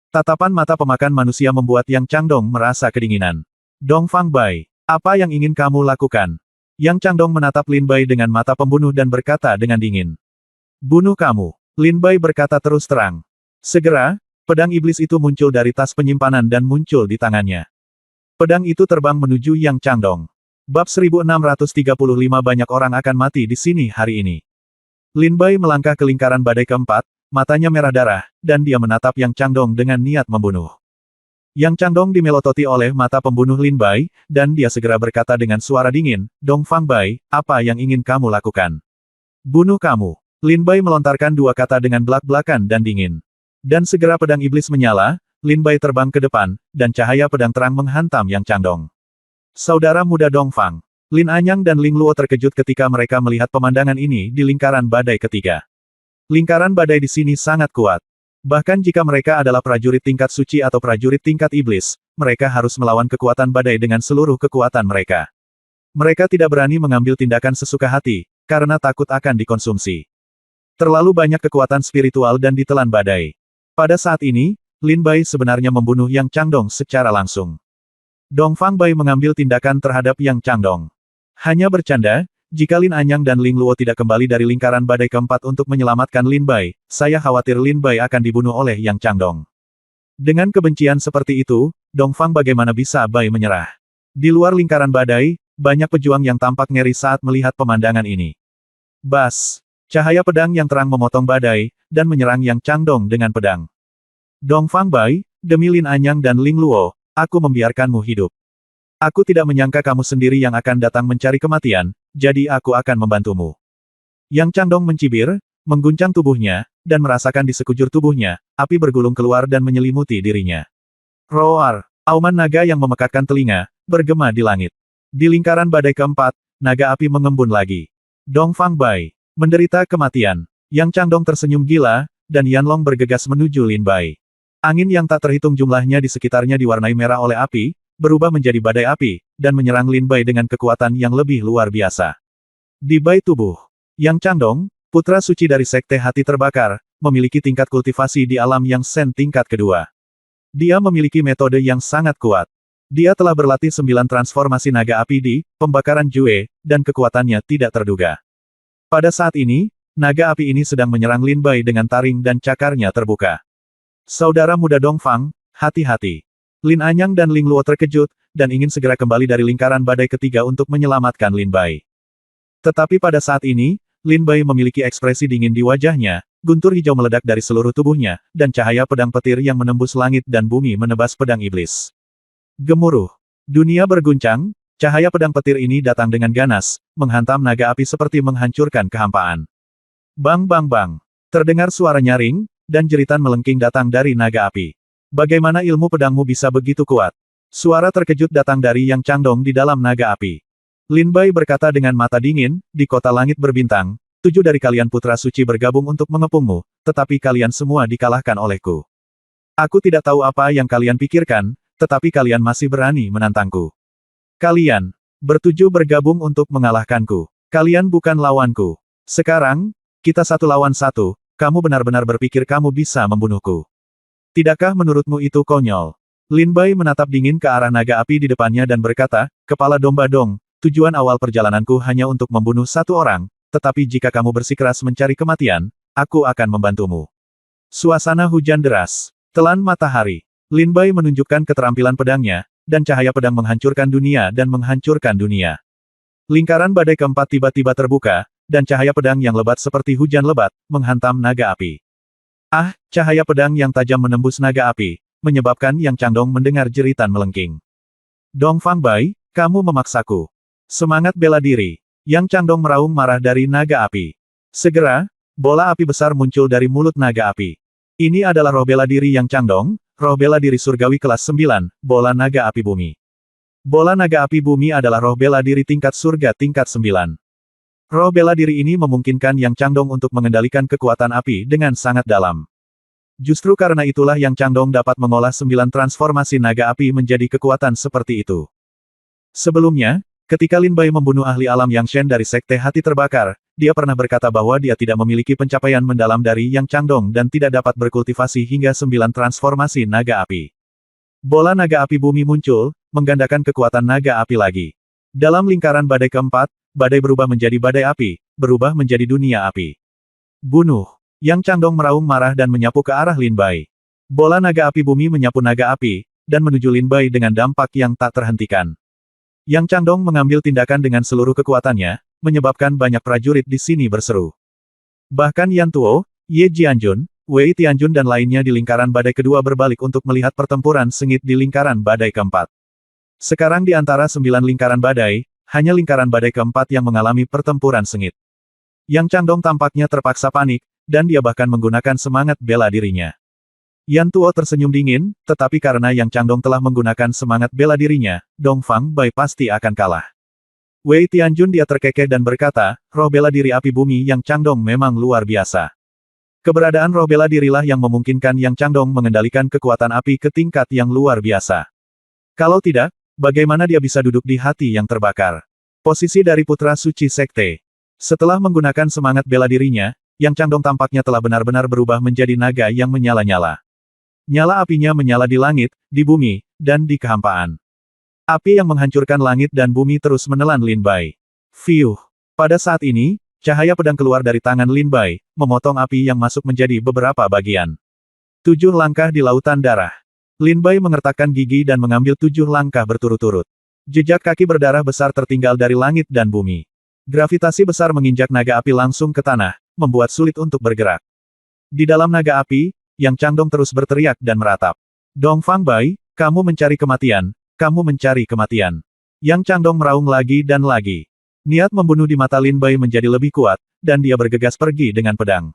Tatapan mata pemakan manusia membuat Yang Changdong merasa kedinginan. Dongfang Bai, apa yang ingin kamu lakukan? Yang Changdong menatap Lin Bai dengan mata pembunuh dan berkata dengan dingin. Bunuh kamu. Lin Bai berkata terus terang. Segera, pedang iblis itu muncul dari tas penyimpanan dan muncul di tangannya. Pedang itu terbang menuju Yang Changdong. Bab 1635 banyak orang akan mati di sini hari ini. Lin Bai melangkah ke lingkaran badai keempat, matanya merah darah, dan dia menatap Yang Changdong dengan niat membunuh. Yang Changdong dimelototi oleh mata pembunuh Lin Bai, dan dia segera berkata dengan suara dingin, Dongfang Bai, apa yang ingin kamu lakukan? Bunuh kamu. Lin Bai melontarkan dua kata dengan belak-belakan dan dingin. Dan segera pedang iblis menyala, Lin Bai terbang ke depan, dan cahaya pedang terang menghantam Yang Changdong. Saudara muda Dongfang. Lin Anyang dan Ling Luo terkejut ketika mereka melihat pemandangan ini di lingkaran badai ketiga. Lingkaran badai di sini sangat kuat. Bahkan jika mereka adalah prajurit tingkat suci atau prajurit tingkat iblis, mereka harus melawan kekuatan badai dengan seluruh kekuatan mereka. Mereka tidak berani mengambil tindakan sesuka hati, karena takut akan dikonsumsi. Terlalu banyak kekuatan spiritual dan ditelan badai. Pada saat ini, Lin Bai sebenarnya membunuh Yang Changdong secara langsung. Dongfang Bai mengambil tindakan terhadap Yang Changdong. Hanya bercanda, jika Lin Anyang dan Ling Luo tidak kembali dari lingkaran badai keempat untuk menyelamatkan Lin Bai, saya khawatir Lin Bai akan dibunuh oleh Yang Changdong. Dengan kebencian seperti itu, Dongfang bagaimana bisa Bai menyerah? Di luar lingkaran badai, banyak pejuang yang tampak ngeri saat melihat pemandangan ini. Bas! Cahaya pedang yang terang memotong badai, dan menyerang Yang Changdong dengan pedang. Dongfang Bai, demi Lin Anyang dan Ling Luo, aku membiarkanmu hidup. Aku tidak menyangka kamu sendiri yang akan datang mencari kematian, jadi aku akan membantumu. Yang Changdong mencibir, mengguncang tubuhnya, dan merasakan di sekujur tubuhnya, api bergulung keluar dan menyelimuti dirinya. Roar! Auman naga yang memekakkan telinga, bergema di langit. Di lingkaran badai keempat, naga api mengembun lagi. Dongfang Bai menderita kematian. Yang Changdong tersenyum gila, dan Yanlong bergegas menuju Lin Bai. Angin yang tak terhitung jumlahnya di sekitarnya diwarnai merah oleh api, berubah menjadi badai api, dan menyerang Lin Bai dengan kekuatan yang lebih luar biasa. Di Bai tubuh, Yang Changdong, putra suci dari Sekte Hati Terbakar, memiliki tingkat kultivasi di alam yang Sen tingkat kedua. Dia memiliki metode yang sangat kuat. Dia telah berlatih 9 transformasi naga api di pembakaran Jue, dan kekuatannya tidak terduga. Pada saat ini, naga api ini sedang menyerang Lin Bai dengan taring dan cakarnya terbuka. Saudara muda Dongfang, hati-hati. Lin Anyang dan Ling Luo terkejut, dan ingin segera kembali dari lingkaran badai ketiga untuk menyelamatkan Lin Bai. Tetapi pada saat ini, Lin Bai memiliki ekspresi dingin di wajahnya, guntur hijau meledak dari seluruh tubuhnya, dan cahaya pedang petir yang menembus langit dan bumi menebas pedang iblis. Gemuruh. Dunia berguncang, cahaya pedang petir ini datang dengan ganas, menghantam naga api seperti menghancurkan kehampaan. Bang bang bang. Terdengar suara nyaring, dan jeritan melengking datang dari naga api. Bagaimana ilmu pedangmu bisa begitu kuat? Suara terkejut datang dari Yang Changdong di dalam naga api. Lin Bai berkata dengan mata dingin, di kota langit berbintang, 7 dari kalian putra suci bergabung untuk mengepungmu, tetapi kalian semua dikalahkan olehku. Aku tidak tahu apa yang kalian pikirkan, tetapi kalian masih berani menantangku. Kalian bertujuh bergabung untuk mengalahkanku. Kalian bukan lawanku. Sekarang, kita satu lawan satu, kamu benar-benar berpikir kamu bisa membunuhku. Tidakkah menurutmu itu konyol? Lin Bai menatap dingin ke arah naga api di depannya dan berkata, Kepala Domba Dong, tujuan awal perjalananku hanya untuk membunuh satu orang, tetapi jika kamu bersikeras mencari kematian, aku akan membantumu. Suasana hujan deras. Telan matahari. Lin Bai menunjukkan keterampilan pedangnya, dan cahaya pedang menghancurkan dunia dan menghancurkan dunia. Lingkaran badai keempat tiba-tiba terbuka, dan cahaya pedang yang lebat seperti hujan lebat, menghantam naga api. Ah, cahaya pedang yang tajam menembus naga api, menyebabkan Yang Changdong mendengar jeritan melengking. Dongfang Bai, kamu memaksaku. Semangat bela diri. Yang Changdong meraung marah dari naga api. Segera, bola api besar muncul dari mulut naga api. Ini adalah roh bela diri Yang Changdong, roh bela diri surgawi kelas 9, bola naga api bumi. Bola naga api bumi adalah roh bela diri tingkat surga tingkat 9. Roh bela diri ini memungkinkan Yang Changdong untuk mengendalikan kekuatan api dengan sangat dalam. Justru karena itulah Yang Changdong dapat mengolah 9 transformasi naga api menjadi kekuatan seperti itu. Sebelumnya, Ketika Lin Bai membunuh ahli alam Yang Shen dari Sekte Hati Terbakar, dia pernah berkata bahwa dia tidak memiliki pencapaian mendalam dari Yang Changdong dan tidak dapat berkultivasi hingga 9 transformasi naga api. Bola naga api bumi muncul, menggandakan kekuatan naga api lagi. Dalam lingkaran badai keempat, badai berubah menjadi badai api, berubah menjadi dunia api. Bunuh! Yang Changdong meraung marah dan menyapu ke arah Lin Bai. Bola naga api bumi menyapu naga api, dan menuju Lin Bai dengan dampak yang tak terhentikan. Yang Changdong mengambil tindakan dengan seluruh kekuatannya, menyebabkan banyak prajurit di sini berseru. Bahkan Yan Tuo, Ye Jianjun, Wei Tianjun dan lainnya di lingkaran badai kedua berbalik untuk melihat pertempuran sengit di lingkaran badai keempat. Sekarang di antara 9 lingkaran badai, hanya lingkaran badai keempat yang mengalami pertempuran sengit. Yang Changdong tampaknya terpaksa panik, dan dia bahkan menggunakan semangat bela dirinya. Yan Tuo tersenyum dingin, tetapi karena Yang Changdong telah menggunakan semangat bela dirinya, Dongfang Bai pasti akan kalah. Wei Tianjun dia terkekeh dan berkata, roh bela diri api bumi Yang Changdong memang luar biasa. Keberadaan roh bela dirilah yang memungkinkan Yang Changdong mengendalikan kekuatan api ke tingkat yang luar biasa. Kalau tidak, bagaimana dia bisa duduk di hati yang terbakar? Posisi dari putra suci sekte. Setelah menggunakan semangat bela dirinya, Yang Changdong tampaknya telah benar-benar berubah menjadi naga yang menyala-nyala. Nyala apinya menyala di langit, di bumi, dan di kehampaan. Api yang menghancurkan langit dan bumi terus menelan Lin Bai. Fiuh! Pada saat ini, cahaya pedang keluar dari tangan Lin Bai, memotong api yang masuk menjadi beberapa bagian. 7 langkah di lautan darah. Lin Bai mengertakkan gigi dan mengambil 7 langkah berturut-turut. Jejak kaki berdarah besar tertinggal dari langit dan bumi. Gravitasi besar menginjak naga api langsung ke tanah, membuat sulit untuk bergerak. Di dalam naga api, Yang Changdong terus berteriak dan meratap. Dongfang Bai, kamu mencari kematian, kamu mencari kematian. Yang Changdong meraung lagi dan lagi. Niat membunuh di mata Lin Bai menjadi lebih kuat, dan dia bergegas pergi dengan pedang.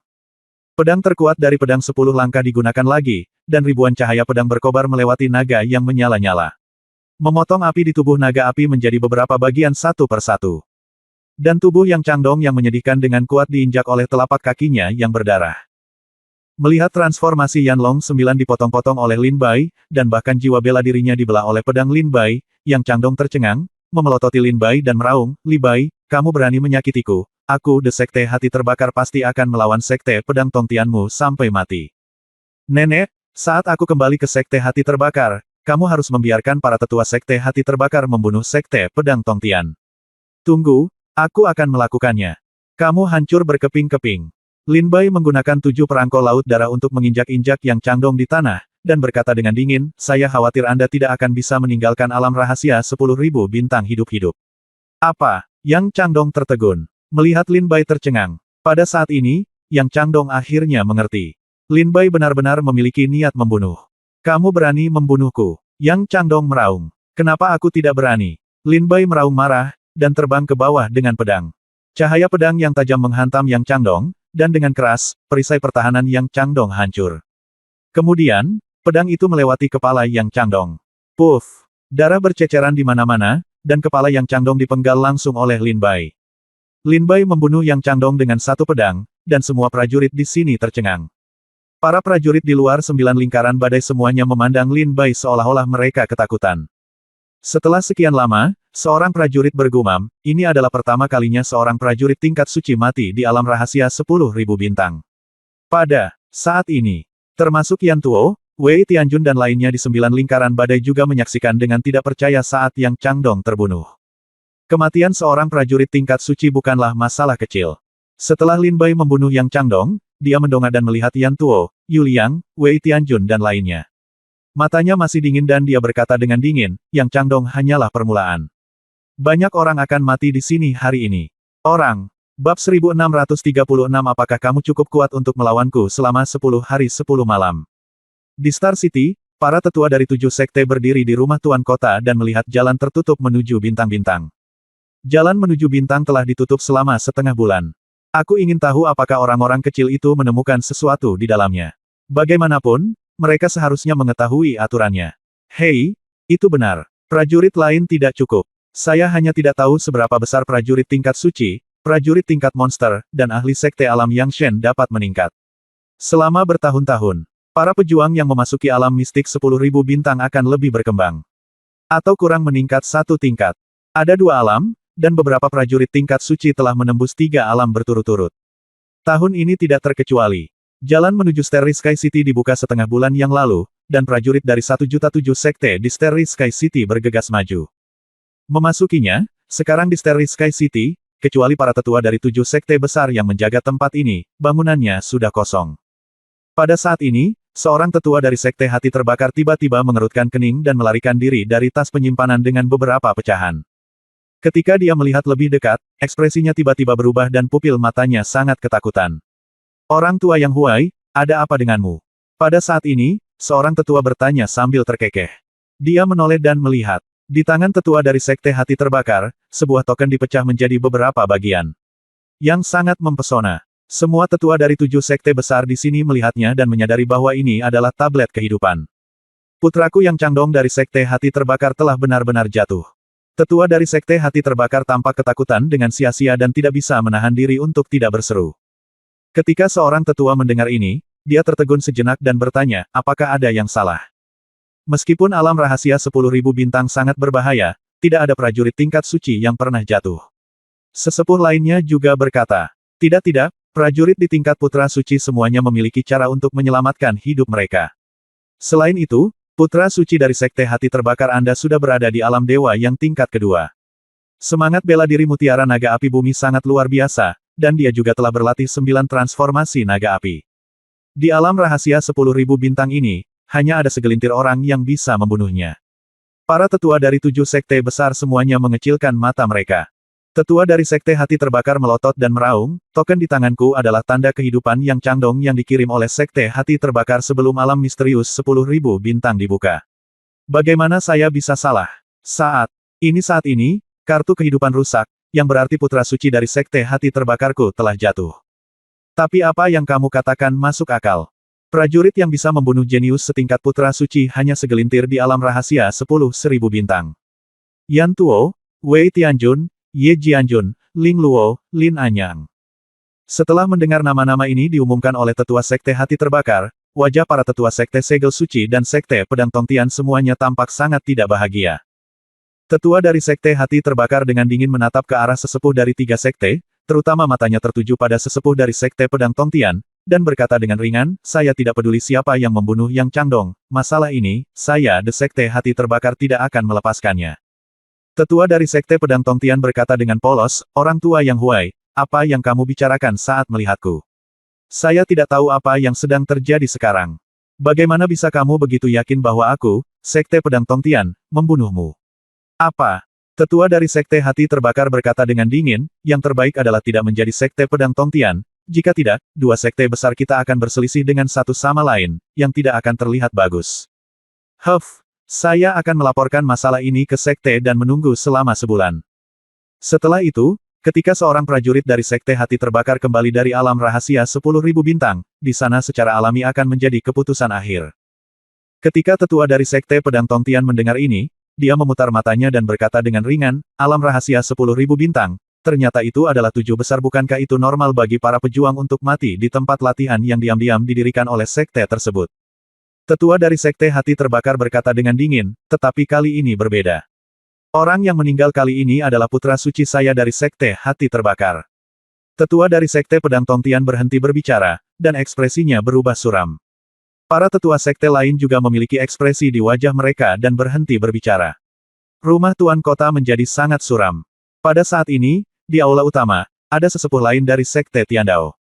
Pedang terkuat dari pedang 10 langkah digunakan lagi, dan ribuan cahaya pedang berkobar melewati naga yang menyala-nyala. Memotong api di tubuh naga api menjadi beberapa bagian satu persatu. Dan tubuh Yang Changdong yang menyedihkan dengan kuat diinjak oleh telapak kakinya yang berdarah. Melihat transformasi Yanlong 9 dipotong-potong oleh Lin Bai, dan bahkan jiwa bela dirinya dibelah oleh pedang Lin Bai, Yang Changdong tercengang, memelototi Lin Bai dan meraung, Li Bai, kamu berani menyakitiku, aku The Sekte Hati Terbakar pasti akan melawan Sekte Pedang Tongtianmu sampai mati. Nenek, saat aku kembali ke Sekte Hati Terbakar, kamu harus membiarkan para tetua Sekte Hati Terbakar membunuh Sekte Pedang Tongtian. Tunggu, aku akan melakukannya. Kamu hancur berkeping-keping. Lin Bai menggunakan 7 perangko laut darah untuk menginjak-injak Yang Changdong di tanah, dan berkata dengan dingin, saya khawatir Anda tidak akan bisa meninggalkan alam rahasia 10.000 bintang hidup-hidup. Apa? Yang Changdong tertegun. Melihat Lin Bai tercengang. Pada saat ini, Yang Changdong akhirnya mengerti. Lin Bai benar-benar memiliki niat membunuh. Kamu berani membunuhku? Yang Changdong meraung. Kenapa aku tidak berani? Lin Bai meraung marah, dan terbang ke bawah dengan pedang. Cahaya pedang yang tajam menghantam Yang Changdong, dan dengan keras, perisai pertahanan Yang Changdong hancur. Kemudian, pedang itu melewati kepala Yang Changdong. Puff! Darah berceceran di mana-mana, dan kepala Yang Changdong dipenggal langsung oleh Lin Bai. Lin Bai membunuh Yang Changdong dengan satu pedang, dan semua prajurit di sini tercengang. Para prajurit di luar 9 lingkaran badai semuanya memandang Lin Bai seolah-olah mereka ketakutan. Setelah sekian lama, seorang prajurit bergumam, ini adalah pertama kalinya seorang prajurit tingkat suci mati di alam rahasia 10.000 bintang. Pada saat ini, termasuk Yan Tuo, Wei Tianjun dan lainnya di 9 lingkaran badai juga menyaksikan dengan tidak percaya saat Yang Changdong terbunuh. Kematian seorang prajurit tingkat suci bukanlah masalah kecil. Setelah Lin Bai membunuh Yang Changdong, dia mendongak dan melihat Yan Tuo, Yu Liang, Wei Tianjun dan lainnya. Matanya masih dingin dan dia berkata dengan dingin, Yang Changdong hanyalah permulaan. Banyak orang akan mati di sini hari ini. Orang. Bab 1636 apakah kamu cukup kuat untuk melawanku selama 10 hari 10 malam? Di Star City, para tetua dari 7 sekte berdiri di rumah Tuan Kota dan melihat jalan tertutup menuju bintang-bintang. Jalan menuju bintang telah ditutup selama setengah bulan. Aku ingin tahu apakah orang-orang kecil itu menemukan sesuatu di dalamnya. Bagaimanapun, mereka seharusnya mengetahui aturannya. Hei, itu benar. Prajurit lain tidak cukup. Saya hanya tidak tahu seberapa besar prajurit tingkat suci, prajurit tingkat monster, dan ahli sekte alam Yang Shen dapat meningkat. Selama bertahun-tahun, para pejuang yang memasuki alam mistik 10.000 bintang akan lebih berkembang. Atau kurang meningkat satu tingkat. Ada 2 alam, dan beberapa prajurit tingkat suci telah menembus 3 alam berturut-turut. Tahun ini tidak terkecuali. Jalan menuju Starry Sky City dibuka setengah bulan yang lalu, dan prajurit dari 1.000.000 sekte di Starry Sky City bergegas maju. Memasukinya, sekarang di Starry Sky City, kecuali para tetua dari 7 sekte besar yang menjaga tempat ini, bangunannya sudah kosong. Pada saat ini, seorang tetua dari sekte hati terbakar tiba-tiba mengerutkan kening dan melarikan diri dari tas penyimpanan dengan beberapa pecahan. Ketika dia melihat lebih dekat, ekspresinya tiba-tiba berubah dan pupil matanya sangat ketakutan. Orang tua Yang Huai, ada apa denganmu? Pada saat ini, seorang tetua bertanya sambil terkekeh. Dia menoleh dan melihat. Di tangan tetua dari sekte hati terbakar, sebuah token dipecah menjadi beberapa bagian. Yang sangat mempesona. Semua tetua dari 7 sekte besar di sini melihatnya dan menyadari bahwa ini adalah tablet kehidupan. Putraku Yang Changdong dari sekte hati terbakar telah benar-benar jatuh. Tetua dari sekte hati terbakar tampak ketakutan dengan sia-sia dan tidak bisa menahan diri untuk tidak berseru. Ketika seorang tetua mendengar ini, dia tertegun sejenak dan bertanya, apakah ada yang salah? Meskipun alam rahasia 10.000 bintang sangat berbahaya, tidak ada prajurit tingkat suci yang pernah jatuh. Sesepuh lainnya juga berkata, tidak, prajurit di tingkat putra suci semuanya memiliki cara untuk menyelamatkan hidup mereka. Selain itu, putra suci dari sekte hati terbakar Anda sudah berada di alam dewa yang tingkat kedua. Semangat bela diri mutiara naga api bumi sangat luar biasa, dan dia juga telah berlatih 9 transformasi naga api. Di alam rahasia 10.000 bintang ini, hanya ada segelintir orang yang bisa membunuhnya. Para tetua dari 7 sekte besar semuanya mengecilkan mata mereka. Tetua dari sekte hati terbakar melotot dan meraung, token di tanganku adalah tanda kehidupan Yang Changdong yang dikirim oleh sekte hati terbakar sebelum alam misterius 10.000 bintang dibuka. Bagaimana saya bisa salah? Saat ini, kartu kehidupan rusak, yang berarti putra suci dari sekte hati terbakarku telah jatuh. Tapi apa yang kamu katakan masuk akal. Prajurit yang bisa membunuh jenius setingkat putra suci hanya segelintir di alam rahasia 10.000 bintang. Yan Tuo, Wei Tianjun, Ye Jianjun, Ling Luo, Lin Anyang. Setelah mendengar nama-nama ini diumumkan oleh tetua sekte hati terbakar, wajah para tetua sekte segel suci dan sekte pedang Tongtian semuanya tampak sangat tidak bahagia. Tetua dari sekte hati terbakar dengan dingin menatap ke arah sesepuh dari 3 sekte, terutama matanya tertuju pada sesepuh dari sekte pedang Tongtian, dan berkata dengan ringan, saya tidak peduli siapa yang membunuh Yang Changdong, masalah ini, saya The Sekte Hati Terbakar tidak akan melepaskannya. Tetua dari sekte pedang Tongtian berkata dengan polos, orang tua Yang Huai, apa yang kamu bicarakan saat melihatku? Saya tidak tahu apa yang sedang terjadi sekarang. Bagaimana bisa kamu begitu yakin bahwa aku, sekte pedang Tongtian, membunuhmu? Apa? Tetua dari sekte hati terbakar berkata dengan dingin, yang terbaik adalah tidak menjadi sekte pedang Tongtian, jika tidak, 2 sekte besar kita akan berselisih dengan satu sama lain, yang tidak akan terlihat bagus. Saya akan melaporkan masalah ini ke sekte dan menunggu selama sebulan. Setelah itu, ketika seorang prajurit dari sekte hati terbakar kembali dari alam rahasia 10.000 bintang, di sana secara alami akan menjadi keputusan akhir. Ketika tetua dari sekte pedang Tongtian mendengar ini, dia memutar matanya dan berkata dengan ringan, alam rahasia 10.000 bintang, ternyata itu adalah 7 besar bukankah itu normal bagi para pejuang untuk mati di tempat latihan yang diam-diam didirikan oleh sekte tersebut. Tetua dari sekte hati terbakar berkata dengan dingin, tetapi kali ini berbeda. Orang yang meninggal kali ini adalah putra suci saya dari sekte hati terbakar. Tetua dari sekte pedang Tongtian berhenti berbicara, dan ekspresinya berubah suram. Para tetua sekte lain juga memiliki ekspresi di wajah mereka dan berhenti berbicara. Rumah tuan kota menjadi sangat suram. Pada saat ini, di aula utama, ada sesepuh lain dari sekte Tiandao.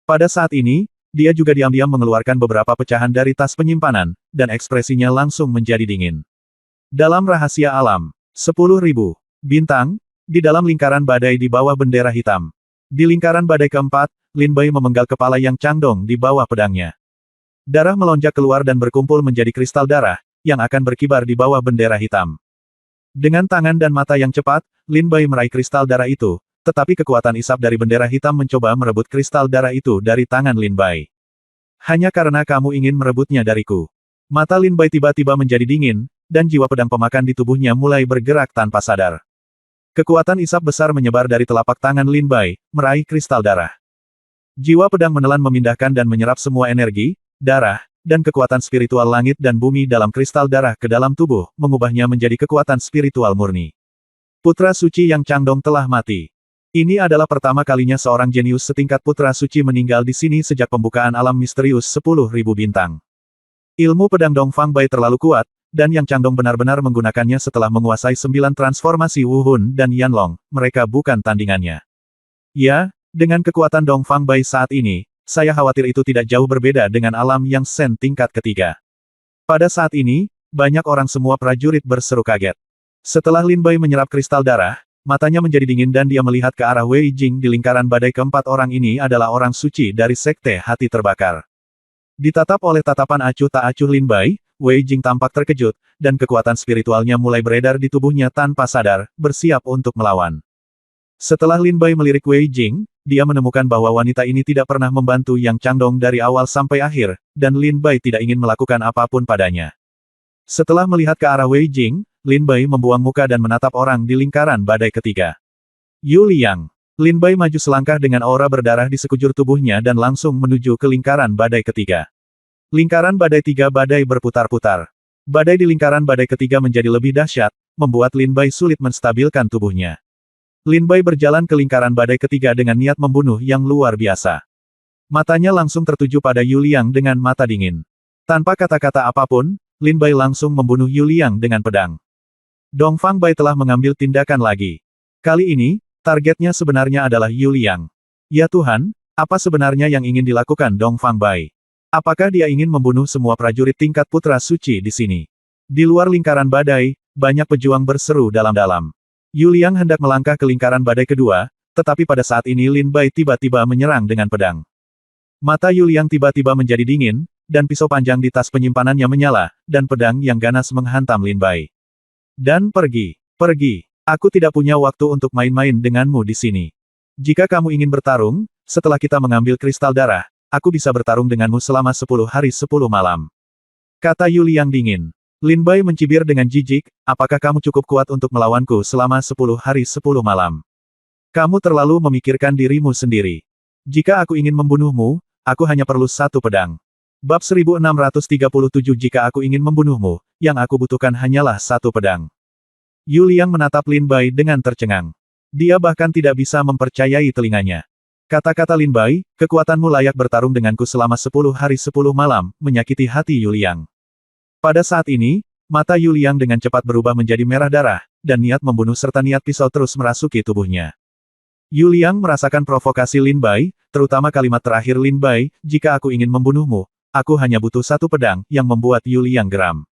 Pada saat ini, dia juga diam-diam mengeluarkan beberapa pecahan dari tas penyimpanan, dan ekspresinya langsung menjadi dingin. Dalam rahasia alam, 10.000 bintang, di dalam lingkaran badai di bawah bendera hitam. Di lingkaran badai keempat, Lin Bai memenggal kepala Yang Changdong di bawah pedangnya. Darah melonjak keluar dan berkumpul menjadi kristal darah, yang akan berkibar di bawah bendera hitam. Dengan tangan dan mata yang cepat, Lin Bai meraih kristal darah itu, tetapi kekuatan isap dari bendera hitam mencoba merebut kristal darah itu dari tangan Lin Bai. Hanya karena kamu ingin merebutnya dariku. Mata Lin Bai tiba-tiba menjadi dingin, dan jiwa pedang pemakan di tubuhnya mulai bergerak tanpa sadar. Kekuatan isap besar menyebar dari telapak tangan Lin Bai, meraih kristal darah. Jiwa pedang menelan memindahkan dan menyerap semua energi, darah, dan kekuatan spiritual langit dan bumi dalam kristal darah ke dalam tubuh, mengubahnya menjadi kekuatan spiritual murni. Putra suci Yang Changdong telah mati. Ini adalah pertama kalinya seorang jenius setingkat putra suci meninggal di sini sejak pembukaan alam misterius 10.000 bintang. Ilmu pedang Dongfang Bai terlalu kuat, dan Yang Changdong benar-benar menggunakannya setelah menguasai 9 transformasi Wu Hun dan Yanlong, mereka bukan tandingannya. Ya, dengan kekuatan Dongfang Bai saat ini, saya khawatir itu tidak jauh berbeda dengan alam yang Sen tingkat ketiga. Pada saat ini, banyak orang semua prajurit berseru kaget. Setelah Lin Bai menyerap kristal darah, matanya menjadi dingin dan dia melihat ke arah Wei Jing di lingkaran badai. Keempat orang ini adalah orang suci dari Sekte Hati Terbakar. Ditatap oleh tatapan acuh tak acuh Lin Bai, Wei Jing tampak terkejut, dan kekuatan spiritualnya mulai beredar di tubuhnya tanpa sadar, bersiap untuk melawan. Setelah Lin Bai melirik Wei Jing, dia menemukan bahwa wanita ini tidak pernah membantu Yang Changdong dari awal sampai akhir, dan Lin Bai tidak ingin melakukan apapun padanya. Setelah melihat ke arah Wei Jing, Lin Bai membuang muka dan menatap orang di lingkaran badai ketiga. Yu Liang. Lin Bai maju selangkah dengan aura berdarah di sekujur tubuhnya dan langsung menuju ke lingkaran badai ketiga. Lingkaran badai tiga badai berputar-putar. Badai di lingkaran badai ketiga menjadi lebih dahsyat, membuat Lin Bai sulit menstabilkan tubuhnya. Lin Bai berjalan ke lingkaran badai ketiga dengan niat membunuh yang luar biasa. Matanya langsung tertuju pada Yu Liang dengan mata dingin. Tanpa kata-kata apapun, Lin Bai langsung membunuh Yu Liang dengan pedang. Dongfang Bai telah mengambil tindakan lagi. Kali ini, targetnya sebenarnya adalah Yu Liang. Ya Tuhan, apa sebenarnya yang ingin dilakukan Dongfang Bai? Apakah dia ingin membunuh semua prajurit tingkat putra suci di sini? Di luar lingkaran badai, banyak pejuang berseru dalam-dalam. Yu Liang hendak melangkah ke lingkaran badai kedua, tetapi pada saat ini Lin Bai tiba-tiba menyerang dengan pedang. Mata Yu Liang tiba-tiba menjadi dingin, dan pisau panjang di tas penyimpanannya menyala, dan pedang yang ganas menghantam Lin Bai. Dan pergi. Pergi. Aku tidak punya waktu untuk main-main denganmu di sini. Jika kamu ingin bertarung, setelah kita mengambil kristal darah, aku bisa bertarung denganmu selama 10 hari 10 malam. Kata Yu Liang dingin. Lin Bai mencibir dengan jijik, apakah kamu cukup kuat untuk melawanku selama 10 hari 10 malam? Kamu terlalu memikirkan dirimu sendiri. Jika aku ingin membunuhmu, aku hanya perlu satu pedang. Bab 1637. Jika aku ingin membunuhmu, yang aku butuhkan hanyalah satu pedang. Yu Liang menatap Lin Bai dengan tercengang. Dia bahkan tidak bisa mempercayai telinganya. Kata-kata Lin Bai, kekuatanmu layak bertarung denganku selama 10 hari 10 malam, menyakiti hati Yu Liang. Pada saat ini, mata Yu Liang dengan cepat berubah menjadi merah darah, dan niat membunuh serta niat pisau terus merasuki tubuhnya. Yu Liang merasakan provokasi Lin Bai, terutama kalimat terakhir Lin Bai, jika aku ingin membunuhmu, aku hanya butuh satu pedang, yang membuat Yu Liang geram.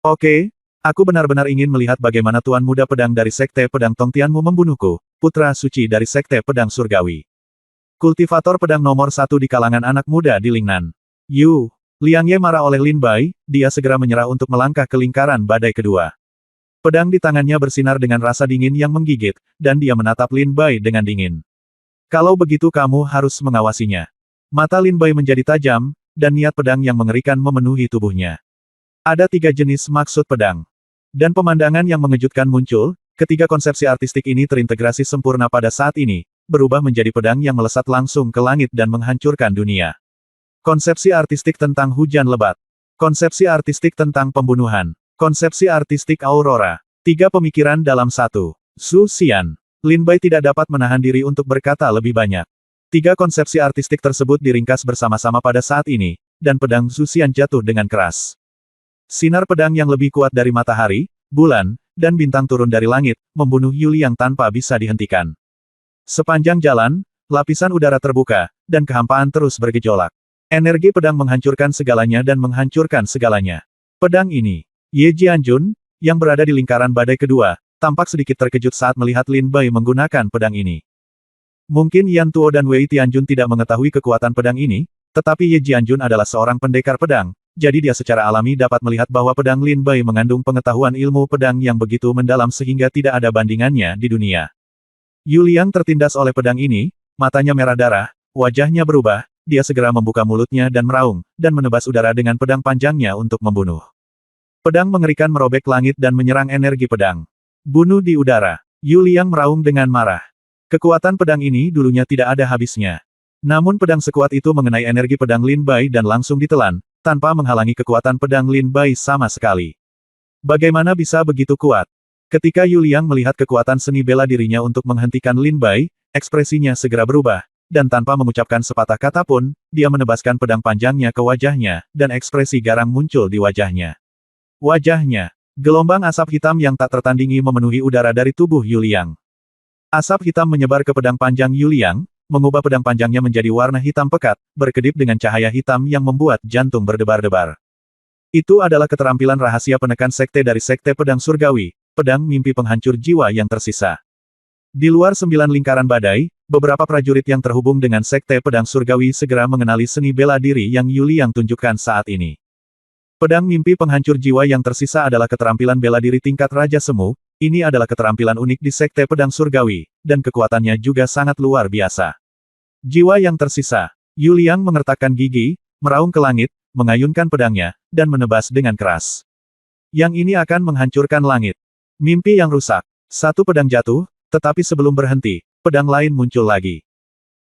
Oke, aku benar-benar ingin melihat bagaimana Tuan Muda Pedang dari Sekte Pedang Tongtianmu membunuhku, putra suci dari Sekte Pedang Surgawi. Kultivator pedang nomor 1 di kalangan anak muda di Lingnan. Yu Liang Ye marah oleh Lin Bai, dia segera menyerah untuk melangkah ke lingkaran badai kedua. Pedang di tangannya bersinar dengan rasa dingin yang menggigit, dan dia menatap Lin Bai dengan dingin. Kalau begitu kamu harus mengawasinya. Mata Lin Bai menjadi tajam, dan niat pedang yang mengerikan memenuhi tubuhnya. Ada 3 jenis maksud pedang. Dan pemandangan yang mengejutkan muncul, ketiga konsepsi artistik ini terintegrasi sempurna pada saat ini, berubah menjadi pedang yang melesat langsung ke langit dan menghancurkan dunia. Konsepsi artistik tentang hujan lebat. Konsepsi artistik tentang pembunuhan. Konsepsi artistik aurora. 3 pemikiran dalam satu. Su Xian. Lin Bai tidak dapat menahan diri untuk berkata lebih banyak. 3 konsepsi artistik tersebut diringkas bersama-sama pada saat ini, dan pedang Su Xian jatuh dengan keras. Sinar pedang yang lebih kuat dari matahari, bulan, dan bintang turun dari langit, membunuh Yu Liang tanpa bisa dihentikan. Sepanjang jalan, lapisan udara terbuka, dan kehampaan terus bergejolak. Energi pedang menghancurkan segalanya dan menghancurkan segalanya. Pedang ini, Ye Jianjun, yang berada di lingkaran badai kedua, tampak sedikit terkejut saat melihat Lin Bai menggunakan pedang ini. Mungkin Yan Tuo dan Wei Tianjun tidak mengetahui kekuatan pedang ini, tetapi Ye Jianjun adalah seorang pendekar pedang, jadi dia secara alami dapat melihat bahwa pedang Lin Bai mengandung pengetahuan ilmu pedang yang begitu mendalam sehingga tidak ada bandingannya di dunia. Yu Liang tertindas oleh pedang ini, matanya merah darah, wajahnya berubah, dia segera membuka mulutnya dan meraung, dan menebas udara dengan pedang panjangnya untuk membunuh. Pedang mengerikan merobek langit dan menyerang energi pedang. Bunuh di udara. Yu Liang meraung dengan marah. Kekuatan pedang ini dulunya tidak ada habisnya. Namun pedang sekuat itu mengenai energi pedang Lin Bai dan langsung ditelan, tanpa menghalangi kekuatan pedang Lin Bai sama sekali. Bagaimana bisa begitu kuat? Ketika Yu Liang melihat kekuatan seni bela dirinya untuk menghentikan Lin Bai, ekspresinya segera berubah, dan tanpa mengucapkan sepatah kata pun, dia menebaskan pedang panjangnya ke wajahnya, dan ekspresi garang muncul di wajahnya. Wajahnya, gelombang asap hitam yang tak tertandingi memenuhi udara dari tubuh Yu Liang. Asap hitam menyebar ke pedang panjang Yu Liang, mengubah pedang panjangnya menjadi warna hitam pekat, berkedip dengan cahaya hitam yang membuat jantung berdebar-debar. Itu adalah keterampilan rahasia penekan sekte dari Sekte Pedang Surgawi, pedang mimpi penghancur jiwa yang tersisa. Di luar 9 lingkaran badai, beberapa prajurit yang terhubung dengan Sekte Pedang Surgawi segera mengenali seni bela diri yang Yu Liang tunjukkan saat ini. Pedang mimpi penghancur jiwa yang tersisa adalah keterampilan bela diri tingkat Raja Semu. Ini adalah keterampilan unik di Sekte Pedang Surgawi, dan kekuatannya juga sangat luar biasa. Jiwa yang tersisa. Yu Liang mengertakkan gigi, meraung ke langit, mengayunkan pedangnya, dan menebas dengan keras. Yang ini akan menghancurkan langit. Mimpi yang rusak. Satu pedang jatuh, tetapi sebelum berhenti, pedang lain muncul lagi.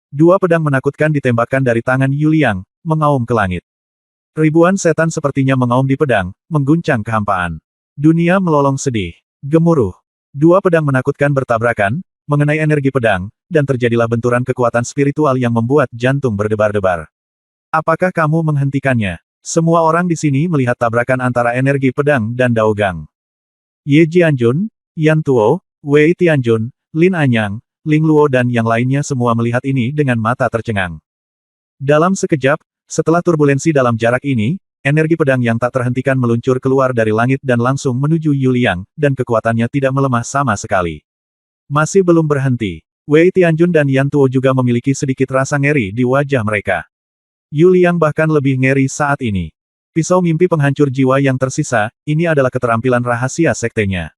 Dua pedang menakutkan ditembakkan dari tangan Yu Liang, mengaum ke langit. Ribuan setan sepertinya mengaum di pedang, mengguncang kehampaan. Dunia melolong sedih. Gemuruh. Dua pedang menakutkan bertabrakan, mengenai energi pedang, dan terjadilah benturan kekuatan spiritual yang membuat jantung berdebar-debar. Apakah kamu menghentikannya? Semua orang di sini melihat tabrakan antara energi pedang dan Daogang. Ye Jianjun, Yan Tuo, Wei Tianjun, Lin Anyang, Ling Luo dan yang lainnya semua melihat ini dengan mata tercengang. Dalam sekejap, setelah turbulensi dalam jarak ini, energi pedang yang tak terhentikan meluncur keluar dari langit dan langsung menuju Yu Liang, dan kekuatannya tidak melemah sama sekali. Masih belum berhenti. Wei Tianjun dan Yan Tuo juga memiliki sedikit rasa ngeri di wajah mereka. Yu Liang bahkan lebih ngeri saat ini. Pisau mimpi penghancur jiwa yang tersisa, ini adalah keterampilan rahasia sektenya.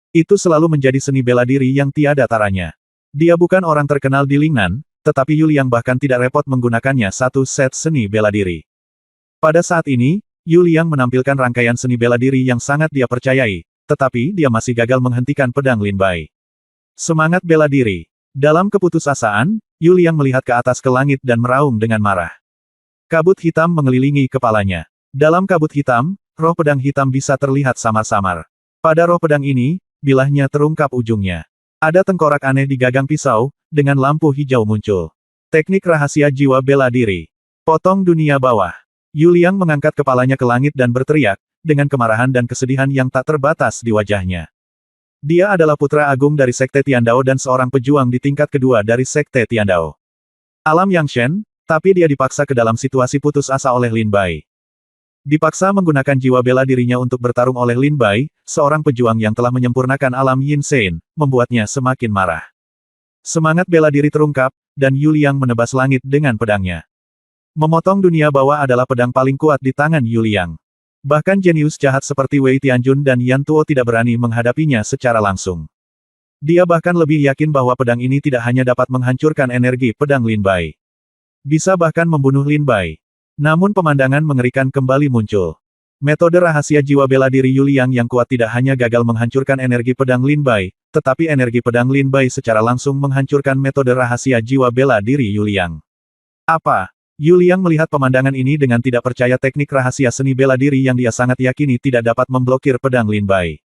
Itu selalu menjadi seni bela diri yang tiada taranya. Dia bukan orang terkenal di Lingnan, tetapi Yu Liang bahkan tidak repot menggunakannya satu set seni bela diri. Pada saat ini, Yu Liang menampilkan rangkaian seni bela diri yang sangat dia percayai, tetapi dia masih gagal menghentikan pedang Lin Bai. Semangat bela diri. Dalam keputusasaan, Yu Liang melihat ke atas ke langit dan meraung dengan marah. Kabut hitam mengelilingi kepalanya. Dalam kabut hitam, roh pedang hitam bisa terlihat samar-samar. Pada roh pedang ini, bilahnya terungkap ujungnya. Ada tengkorak aneh di gagang pisau, dengan lampu hijau muncul. Teknik rahasia jiwa bela diri. Potong dunia bawah. Yu Liang mengangkat kepalanya ke langit dan berteriak, dengan kemarahan dan kesedihan yang tak terbatas di wajahnya. Dia adalah putra agung dari Sekte Tiandao dan seorang pejuang di tingkat kedua dari Sekte Tiandao. Alam Yangshen, tapi dia dipaksa ke dalam situasi putus asa oleh Lin Bai. Dipaksa menggunakan jiwa bela dirinya untuk bertarung oleh Lin Bai, seorang pejuang yang telah menyempurnakan alam Yin Sein, membuatnya semakin marah. Semangat bela diri terungkap, dan Yu Liang menebas langit dengan pedangnya. Memotong dunia bawah adalah pedang paling kuat di tangan Yu Liang. Bahkan jenius jahat seperti Wei Tianjun dan Yan Tuo tidak berani menghadapinya secara langsung. Dia bahkan lebih yakin bahwa pedang ini tidak hanya dapat menghancurkan energi pedang Lin Bai. Bisa bahkan membunuh Lin Bai. Namun pemandangan mengerikan kembali muncul. Metode rahasia jiwa bela diri Yu Liang yang kuat tidak hanya gagal menghancurkan energi pedang Lin Bai, tetapi energi pedang Lin Bai secara langsung menghancurkan metode rahasia jiwa bela diri Yu Liang. Apa? Yu Liang melihat pemandangan ini dengan tidak percaya teknik rahasia seni bela diri yang dia sangat yakini tidak dapat memblokir pedang Lin Bai.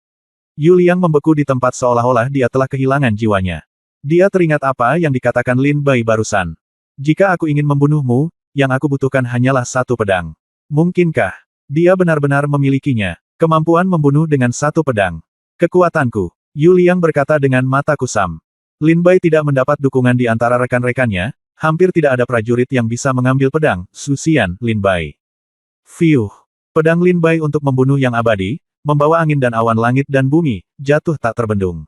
Yu Liang membeku di tempat seolah-olah dia telah kehilangan jiwanya. Dia teringat apa yang dikatakan Lin Bai barusan. Jika aku ingin membunuhmu, yang aku butuhkan hanyalah satu pedang. Mungkinkah dia benar-benar memilikinya? Kemampuan membunuh dengan satu pedang. Kekuatanku. Yu Liang berkata dengan mata kusam. Lin Bai tidak mendapat dukungan di antara rekan-rekannya. Hampir tidak ada prajurit yang bisa mengambil pedang, Susian, Lin Bai. Fiuh. Pedang Lin Bai untuk membunuh yang abadi, membawa angin dan awan langit dan bumi, jatuh tak terbendung.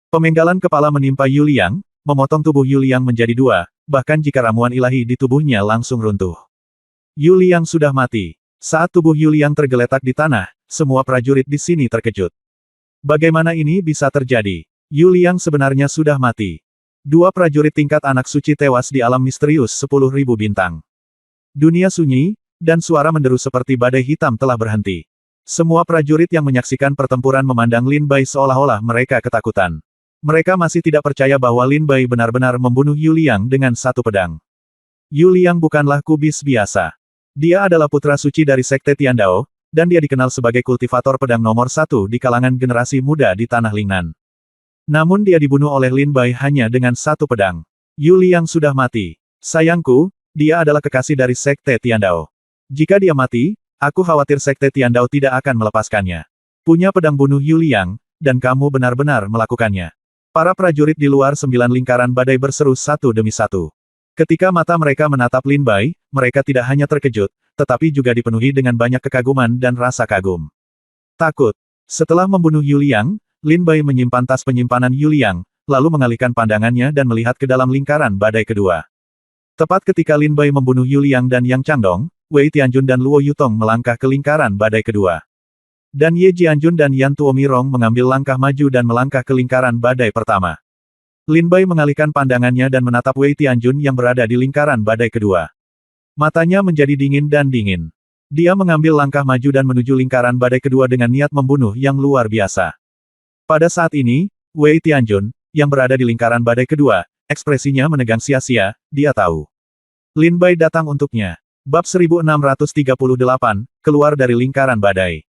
Pemenggalan kepala menimpa Yu Liang, memotong tubuh Yu Liang menjadi dua, bahkan jika ramuan ilahi di tubuhnya langsung runtuh. Yu Liang sudah mati. Saat tubuh Yu Liang tergeletak di tanah, semua prajurit di sini terkejut. Bagaimana ini bisa terjadi? Yu Liang sebenarnya sudah mati. Dua prajurit tingkat anak suci tewas di alam misterius 10.000 bintang. Dunia sunyi, dan suara menderu seperti badai hitam telah berhenti. Semua prajurit yang menyaksikan pertempuran memandang Lin Bai seolah-olah mereka ketakutan. Mereka masih tidak percaya bahwa Lin Bai benar-benar membunuh Yu Liang dengan satu pedang. Yu Liang bukanlah kubis biasa. Dia adalah putra suci dari Sekte Tiandao, Dan dia dikenal sebagai kultivator pedang nomor 1 di kalangan generasi muda di Tanah Lingnan. Namun dia dibunuh oleh Lin Bai hanya dengan satu pedang. Yu Liang sudah mati. Sayangku, dia adalah kekasih dari Sekte Tiandao. Jika dia mati, aku khawatir Sekte Tiandao tidak akan melepaskannya. Punya pedang bunuh Yu Liang, dan kamu benar-benar melakukannya. Para prajurit di luar 9 lingkaran badai berseru satu demi satu. Ketika mata mereka menatap Lin Bai, mereka tidak hanya terkejut, tetapi juga dipenuhi dengan banyak kekaguman dan rasa kagum. Takut. Setelah membunuh Yu Liang, Lin Bai menyimpan tas penyimpanan Yu Liang, lalu mengalihkan pandangannya dan melihat ke dalam lingkaran badai kedua. Tepat ketika Lin Bai membunuh Yu Liang dan Yang Changdong, Wei Tianjun dan Luo Yutong melangkah ke lingkaran badai kedua. Dan Ye Jianjun dan Yan Tuo Mirong mengambil langkah maju dan melangkah ke lingkaran badai pertama. Lin Bai mengalihkan pandangannya dan menatap Wei Tianjun yang berada di lingkaran badai kedua. Matanya menjadi dingin dan dingin. Dia mengambil langkah maju dan menuju lingkaran badai kedua dengan niat membunuh yang luar biasa. Pada saat ini, Wei Tianjun, yang berada di lingkaran badai kedua, ekspresinya menegang sia-sia, dia tahu. Lin Bai datang untuknya. Bab 1638, keluar dari lingkaran badai.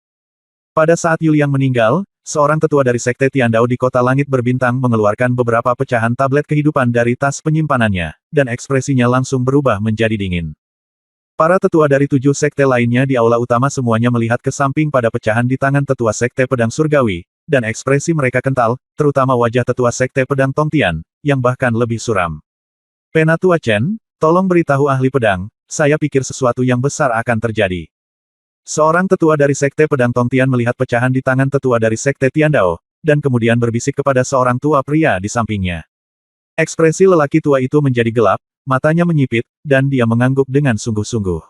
Pada saat Yu Liang meninggal, seorang tetua dari Sekte Tiandao di Kota Langit Berbintang mengeluarkan beberapa pecahan tablet kehidupan dari tas penyimpanannya, dan ekspresinya langsung berubah menjadi dingin. Para tetua dari 7 sekte lainnya di aula utama semuanya melihat ke samping pada pecahan di tangan tetua Sekte Pedang Surgawi, dan ekspresi mereka kental, terutama wajah tetua Sekte Pedang Tongtian, yang bahkan lebih suram. Penatua Chen, tolong beritahu ahli pedang, saya pikir sesuatu yang besar akan terjadi. Seorang tetua dari Sekte Pedang Tongtian melihat pecahan di tangan tetua dari Sekte Tiandao, dan kemudian berbisik kepada seorang tua pria di sampingnya. Ekspresi lelaki tua itu menjadi gelap, matanya menyipit, dan dia mengangguk dengan sungguh-sungguh.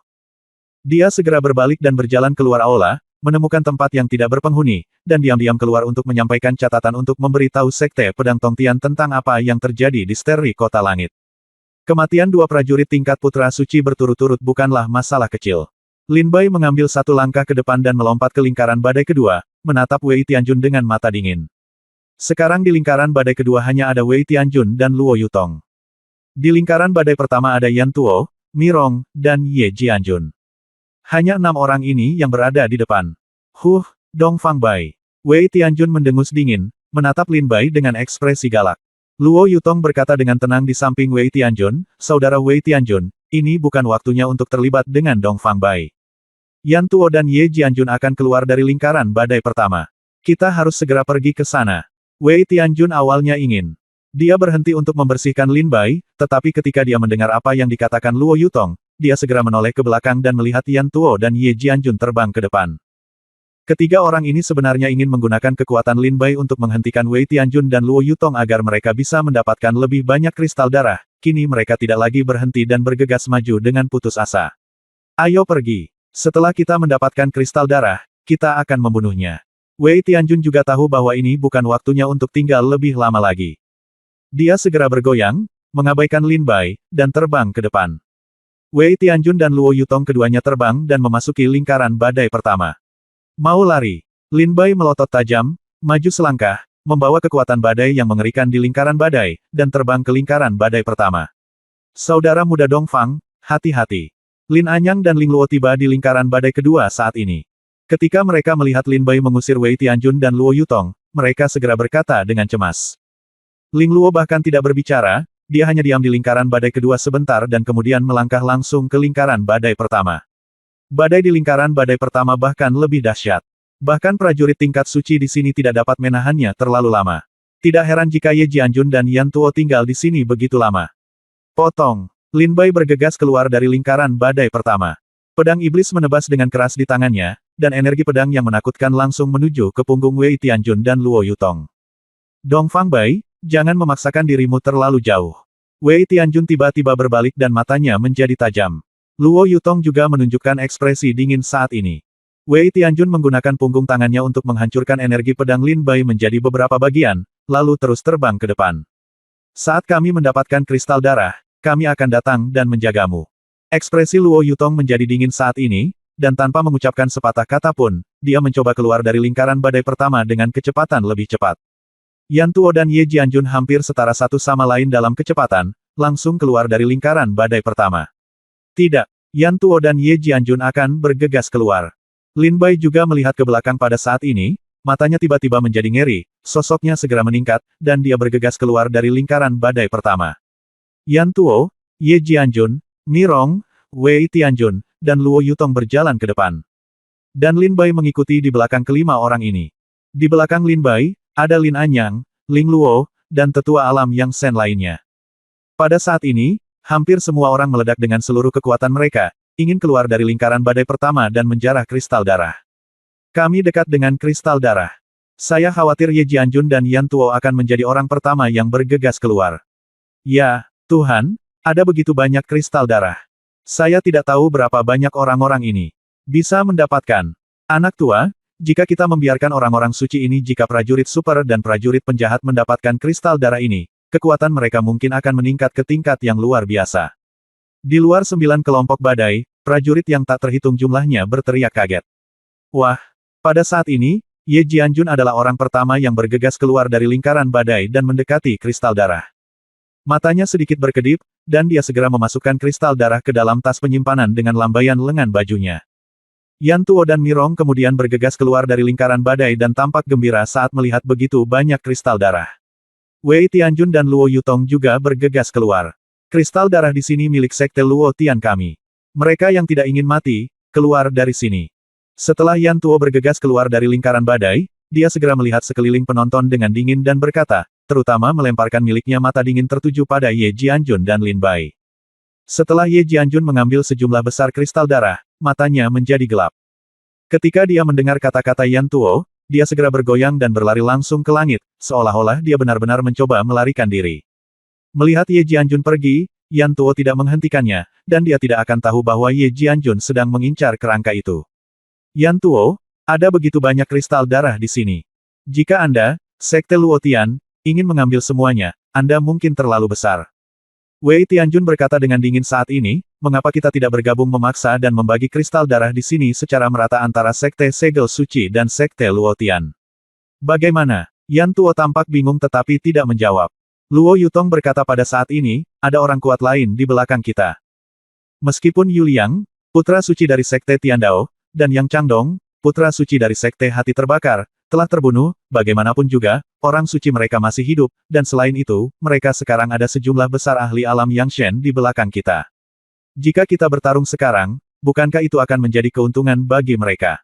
Dia segera berbalik dan berjalan keluar aula, menemukan tempat yang tidak berpenghuni, dan diam-diam keluar untuk menyampaikan catatan untuk memberitahu Sekte Pedang Tongtian tentang apa yang terjadi di Steri Kota Langit. Kematian 2 prajurit tingkat putra suci berturut-turut bukanlah masalah kecil. Lin Bai mengambil satu langkah ke depan dan melompat ke lingkaran badai kedua, menatap Wei Tianjun dengan mata dingin. Sekarang di lingkaran badai kedua hanya ada Wei Tianjun dan Luo Yutong. Di lingkaran badai pertama ada Yan Tuo, Mirong, dan Ye Jianjun. Hanya 6 orang ini yang berada di depan. Dong Fang Bai. Wei Tianjun mendengus dingin, menatap Lin Bai dengan ekspresi galak. Luo Yutong berkata dengan tenang di samping Wei Tianjun, saudara Wei Tianjun, ini bukan waktunya untuk terlibat dengan Dong Fang Bai. Yan Tuo dan Ye Jianjun akan keluar dari lingkaran badai pertama. Kita harus segera pergi ke sana. Wei Tianjun awalnya ingin. Dia berhenti untuk membersihkan Lin Bai, tetapi ketika dia mendengar apa yang dikatakan Luo Yutong, dia segera menoleh ke belakang dan melihat Yan Tuo dan Ye Jianjun terbang ke depan. Ketiga orang ini sebenarnya ingin menggunakan kekuatan Lin Bai untuk menghentikan Wei Tianjun dan Luo Yutong agar mereka bisa mendapatkan lebih banyak kristal darah. Kini mereka tidak lagi berhenti dan bergegas maju dengan putus asa. Ayo pergi. Setelah kita mendapatkan kristal darah, kita akan membunuhnya. Wei Tianjun juga tahu bahwa ini bukan waktunya untuk tinggal lebih lama lagi. Dia segera bergoyang, mengabaikan Lin Bai, dan terbang ke depan. Wei Tianjun dan Luo Yutong keduanya terbang dan memasuki lingkaran badai pertama. Mau lari. Lin Bai melotot tajam, maju selangkah, membawa kekuatan badai yang mengerikan di lingkaran badai, dan terbang ke lingkaran badai pertama. Saudara muda Dong Fang, hati-hati. Lin Anyang dan Ling Luo tiba di lingkaran badai kedua saat ini. Ketika mereka melihat Lin Bai mengusir Wei Tianjun dan Luo Yutong, mereka segera berkata dengan cemas. Ling Luo bahkan tidak berbicara, dia hanya diam di lingkaran badai kedua sebentar dan kemudian melangkah langsung ke lingkaran badai pertama. Badai di lingkaran badai pertama bahkan lebih dahsyat. Bahkan prajurit tingkat suci di sini tidak dapat menahannya terlalu lama. Tidak heran jika Ye Jianjun dan Yan Tuo tinggal di sini begitu lama. Potong. Lin Bai bergegas keluar dari lingkaran badai pertama. Pedang iblis menebas dengan keras di tangannya, dan energi pedang yang menakutkan langsung menuju ke punggung Wei Tianjun dan Luo Yutong. Dong Fang Bai, jangan memaksakan dirimu terlalu jauh. Wei Tianjun tiba-tiba berbalik dan matanya menjadi tajam. Luo Yutong juga menunjukkan ekspresi dingin saat ini. Wei Tianjun menggunakan punggung tangannya untuk menghancurkan energi pedang Lin Bai menjadi beberapa bagian, lalu terus terbang ke depan. Saat kami mendapatkan kristal darah, kami akan datang dan menjagamu. Ekspresi Luo Yutong menjadi dingin saat ini, dan tanpa mengucapkan sepatah kata pun, dia mencoba keluar dari lingkaran badai pertama dengan kecepatan lebih cepat. Yan Tuo dan Ye Jianjun hampir setara satu sama lain dalam kecepatan, langsung keluar dari lingkaran badai pertama. Tidak, Yan Tuo dan Ye Jianjun akan bergegas keluar. Lin Bai juga melihat ke belakang pada saat ini, matanya tiba-tiba menjadi ngeri, sosoknya segera meningkat, dan dia bergegas keluar dari lingkaran badai pertama. Yan Tuo, Ye Jianjun, Mi Rong, Wei Tianjun, dan Luo Yutong berjalan ke depan. Dan Lin Bai mengikuti di belakang kelima orang ini. Di belakang Lin Bai, ada Lin Anyang, Ling Luo, dan tetua alam Yang Shen lainnya. Pada saat ini, hampir semua orang meledak dengan seluruh kekuatan mereka, ingin keluar dari lingkaran badai pertama dan menjarah kristal darah. Kami dekat dengan kristal darah. Saya khawatir Ye Jianjun dan Yan Tuo akan menjadi orang pertama yang bergegas keluar. Ya, Tuhan, ada begitu banyak kristal darah. Saya tidak tahu berapa banyak orang-orang ini bisa mendapatkan. Anak tua, jika kita membiarkan orang-orang suci ini jika prajurit super dan prajurit penjahat mendapatkan kristal darah ini, kekuatan mereka mungkin akan meningkat ke tingkat yang luar biasa. Di luar 9 kelompok badai, prajurit yang tak terhitung jumlahnya berteriak kaget. Wah, pada saat ini, Ye Jianjun adalah orang pertama yang bergegas keluar dari lingkaran badai dan mendekati kristal darah. Matanya sedikit berkedip, dan dia segera memasukkan kristal darah ke dalam tas penyimpanan dengan lambaian lengan bajunya. Yan Tuo dan Mi Rong kemudian bergegas keluar dari lingkaran badai dan tampak gembira saat melihat begitu banyak kristal darah. Wei Tianjun dan Luo Yutong juga bergegas keluar. Kristal darah di sini milik sekte Luo Tian kami. Mereka yang tidak ingin mati, keluar dari sini. Setelah Yan Tuo bergegas keluar dari lingkaran badai, dia segera melihat sekeliling penonton dengan dingin dan berkata, terutama melemparkan miliknya mata dingin tertuju pada Ye Jianjun dan Lin Bai. Setelah Ye Jianjun mengambil sejumlah besar kristal darah, matanya menjadi gelap. Ketika dia mendengar kata-kata Yan Tuo, dia segera bergoyang dan berlari langsung ke langit, seolah-olah dia benar-benar mencoba melarikan diri. Melihat Ye Jianjun pergi, Yan Tuo tidak menghentikannya, dan dia tidak akan tahu bahwa Ye Jianjun sedang mengincar kerangka itu. Yan Tuo, ada begitu banyak kristal darah di sini. Jika Anda, sekte Luo Tian, ingin mengambil semuanya, Anda mungkin terlalu besar. Wei Tianjun berkata dengan dingin saat ini, mengapa kita tidak bergabung memaksa dan membagi kristal darah di sini secara merata antara sekte segel suci dan sekte Luo Tian. Bagaimana? Yan Tuo tampak bingung tetapi tidak menjawab. Luo Yutong berkata pada saat ini, ada orang kuat lain di belakang kita. Meskipun Yu Liang, putra suci dari sekte Tiandao, dan Yang Changdong, putra suci dari sekte hati terbakar, telah terbunuh, bagaimanapun juga, orang suci mereka masih hidup, dan selain itu, mereka sekarang ada sejumlah besar ahli alam Yang Shen di belakang kita. Jika kita bertarung sekarang, bukankah itu akan menjadi keuntungan bagi mereka?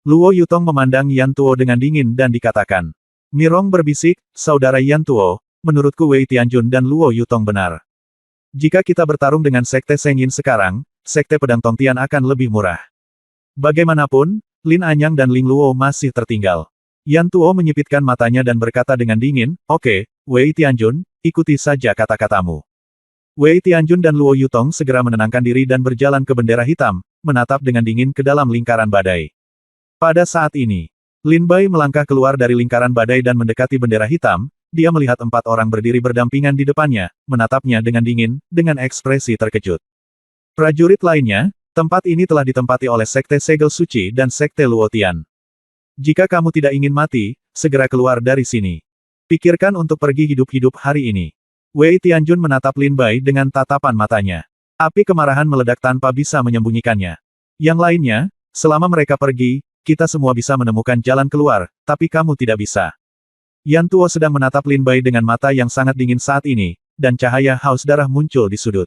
Luo Yutong memandang Yan Tuo dengan dingin dan dikatakan. Mi Rong berbisik, saudara Yan Tuo, menurutku Wei Tianjun dan Luo Yutong benar. Jika kita bertarung dengan sekte Sengyin sekarang, sekte pedang Tongtian akan lebih murah. Bagaimanapun, Lin Anyang dan Ling Luo masih tertinggal. Yan Tuo menyipitkan matanya dan berkata dengan dingin, oke, Wei Tianjun, ikuti saja kata-katamu. Wei Tianjun dan Luo Yutong segera menenangkan diri dan berjalan ke bendera hitam, menatap dengan dingin ke dalam lingkaran badai. Pada saat ini, Lin Bai melangkah keluar dari lingkaran badai dan mendekati bendera hitam, dia melihat 4 orang berdiri berdampingan di depannya, menatapnya dengan dingin, dengan ekspresi terkejut. Prajurit lainnya, tempat ini telah ditempati oleh sekte segel suci dan sekte Luo Tian. Jika kamu tidak ingin mati, segera keluar dari sini. Pikirkan untuk pergi hidup-hidup hari ini. Wei Tianjun menatap Lin Bai dengan tatapan matanya. Api kemarahan meledak tanpa bisa menyembunyikannya. Yang lainnya, selama mereka pergi, kita semua bisa menemukan jalan keluar, tapi kamu tidak bisa. Yan Tuo sedang menatap Lin Bai dengan mata yang sangat dingin saat ini, dan cahaya haus darah muncul di sudut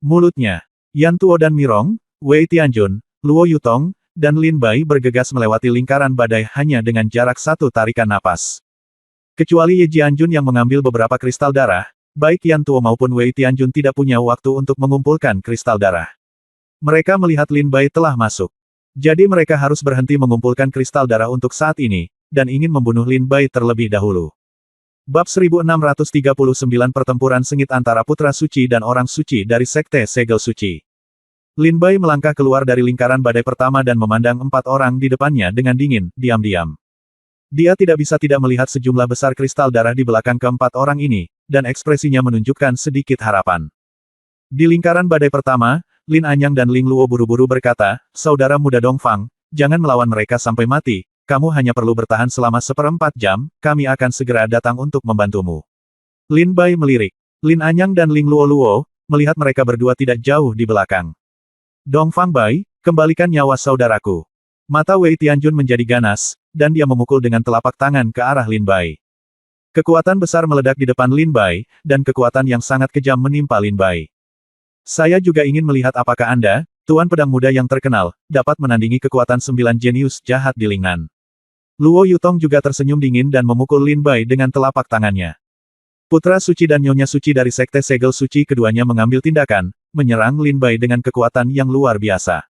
mulutnya. Yan Tuo dan Mi Rong, Wei Tianjun, Luo Yutong, dan Lin Bai bergegas melewati lingkaran badai hanya dengan jarak 1 tarikan napas. Kecuali Ye Jianjun yang mengambil beberapa kristal darah, baik Yan Tuo maupun Wei Tianjun tidak punya waktu untuk mengumpulkan kristal darah. Mereka melihat Lin Bai telah masuk. Jadi mereka harus berhenti mengumpulkan kristal darah untuk saat ini, dan ingin membunuh Lin Bai terlebih dahulu. Bab 1639 Pertempuran Sengit antara Putra Suci dan Orang Suci dari Sekte Segel Suci. Lin Bai melangkah keluar dari lingkaran badai pertama dan memandang 4 orang di depannya dengan dingin, diam-diam. Dia tidak bisa tidak melihat sejumlah besar kristal darah di belakang keempat orang ini, dan ekspresinya menunjukkan sedikit harapan. Di lingkaran badai pertama, Lin Anyang dan Ling Luo buru-buru berkata, saudara muda Dongfang, jangan melawan mereka sampai mati, kamu hanya perlu bertahan selama 1/4 jam, kami akan segera datang untuk membantumu. Lin Bai melirik. Lin Anyang dan Ling Luo melihat mereka berdua tidak jauh di belakang. Dongfang Bai, kembalikan nyawa saudaraku. Mata Wei Tianjun menjadi ganas, dan dia memukul dengan telapak tangan ke arah Lin Bai. Kekuatan besar meledak di depan Lin Bai, dan kekuatan yang sangat kejam menimpa Lin Bai. Saya juga ingin melihat apakah Anda, Tuan Pedang Muda yang terkenal, dapat menandingi kekuatan 9 jenius jahat di Lingnan. Luo Yutong juga tersenyum dingin dan memukul Lin Bai dengan telapak tangannya. Putra Suci dan Nyonya Suci dari Sekte Segel Suci keduanya mengambil tindakan, menyerang Lin Bai dengan kekuatan yang luar biasa.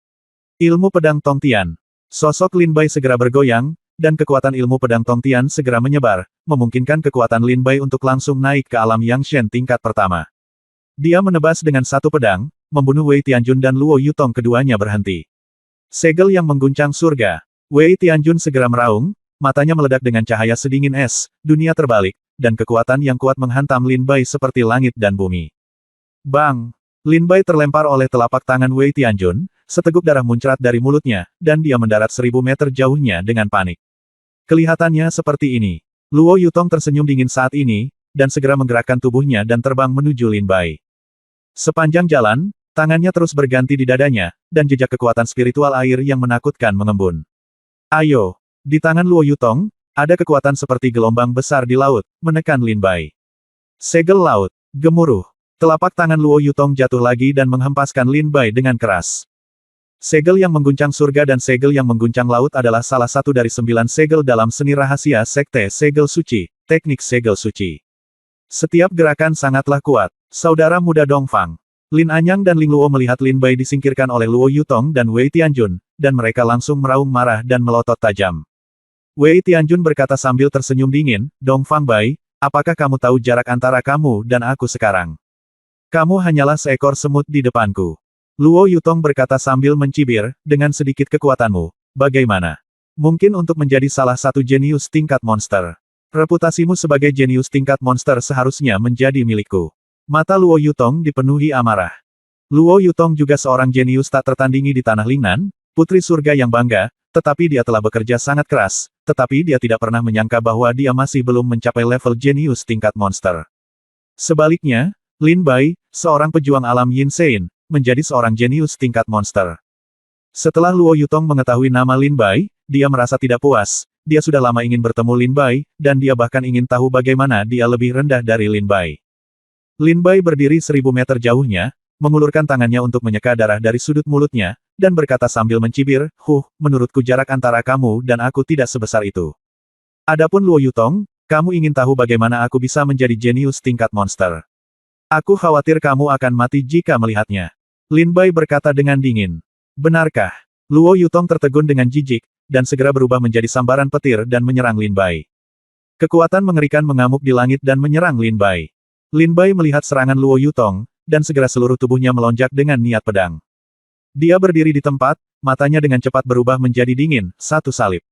Ilmu Pedang Tongtian. Sosok Lin Bai segera bergoyang, dan kekuatan ilmu pedang Tongtian segera menyebar, memungkinkan kekuatan Lin Bai untuk langsung naik ke alam Yang Shen tingkat pertama. Dia menebas dengan satu pedang, membunuh Wei Tianjun dan Luo Yutong keduanya berhenti. Segel yang mengguncang surga. Wei Tianjun segera meraung, matanya meledak dengan cahaya sedingin es, dunia terbalik, dan kekuatan yang kuat menghantam Lin Bai seperti langit dan bumi. Bang! Lin Bai terlempar oleh telapak tangan Wei Tianjun, seteguk darah muncrat dari mulutnya, dan dia mendarat 1000 meter jauhnya dengan panik. Kelihatannya seperti ini. Luo Yutong tersenyum dingin saat ini, dan segera menggerakkan tubuhnya dan terbang menuju Lin Bai. Sepanjang jalan, tangannya terus berganti di dadanya, dan jejak kekuatan spiritual air yang menakutkan mengembun. Ayo! Di tangan Luo Yutong, ada kekuatan seperti gelombang besar di laut, menekan Lin Bai. Segel laut, gemuruh. Telapak tangan Luo Yutong jatuh lagi dan menghempaskan Lin Bai dengan keras. Segel yang mengguncang surga dan segel yang mengguncang laut adalah salah satu dari 9 segel dalam seni rahasia Sekte Segel Suci, teknik segel suci. Setiap gerakan sangatlah kuat. Saudara muda Dongfang. Lin Anyang dan Ling Luo melihat Lin Bai disingkirkan oleh Luo Yutong dan Wei Tianjun, dan mereka langsung meraung marah dan melotot tajam. Wei Tianjun berkata sambil tersenyum dingin, Dongfang Bai, apakah kamu tahu jarak antara kamu dan aku sekarang? Kamu hanyalah seekor semut di depanku. Luo Yutong berkata sambil mencibir, dengan sedikit kekuatanmu, bagaimana? Mungkin untuk menjadi salah satu jenius tingkat monster. Reputasimu sebagai jenius tingkat monster seharusnya menjadi milikku. Mata Luo Yutong dipenuhi amarah. Luo Yutong juga seorang jenius tak tertandingi di tanah Lingnan, putri surga yang bangga, tetapi dia telah bekerja sangat keras, tetapi dia tidak pernah menyangka bahwa dia masih belum mencapai level jenius tingkat monster. Sebaliknya, Lin Bai, seorang pejuang alam Yin Sein, menjadi seorang jenius tingkat monster. Setelah Luo Yutong mengetahui nama Lin Bai, dia merasa tidak puas, dia sudah lama ingin bertemu Lin Bai, dan dia bahkan ingin tahu bagaimana dia lebih rendah dari Lin Bai. Lin Bai berdiri 1000 meter jauhnya, mengulurkan tangannya untuk menyeka darah dari sudut mulutnya, dan berkata sambil mencibir, menurutku jarak antara kamu dan aku tidak sebesar itu. Adapun Luo Yutong, kamu ingin tahu bagaimana aku bisa menjadi jenius tingkat monster. Aku khawatir kamu akan mati jika melihatnya. Lin Bai berkata dengan dingin. Benarkah? Luo Yutong tertegun dengan jijik, dan segera berubah menjadi sambaran petir dan menyerang Lin Bai. Kekuatan mengerikan mengamuk di langit dan menyerang Lin Bai. Lin Bai melihat serangan Luo Yutong, dan segera seluruh tubuhnya melonjak dengan niat pedang. Dia berdiri di tempat, matanya dengan cepat berubah menjadi dingin, satu salib.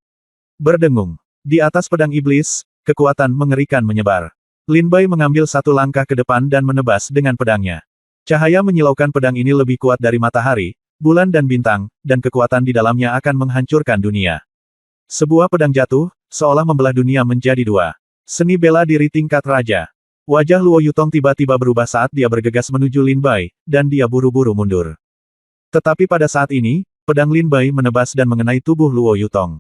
Berdengung. Di atas pedang iblis, kekuatan mengerikan menyebar. Lin Bai mengambil satu langkah ke depan dan menebas dengan pedangnya. Cahaya menyilaukan pedang ini lebih kuat dari matahari, bulan dan bintang, dan kekuatan di dalamnya akan menghancurkan dunia. Sebuah pedang jatuh, seolah membelah dunia menjadi dua. Seni bela diri tingkat raja. Wajah Luo Yutong tiba-tiba berubah saat dia bergegas menuju Lin Bai, dan dia buru-buru mundur. Tetapi pada saat ini, pedang Lin Bai menebas dan mengenai tubuh Luo Yutong.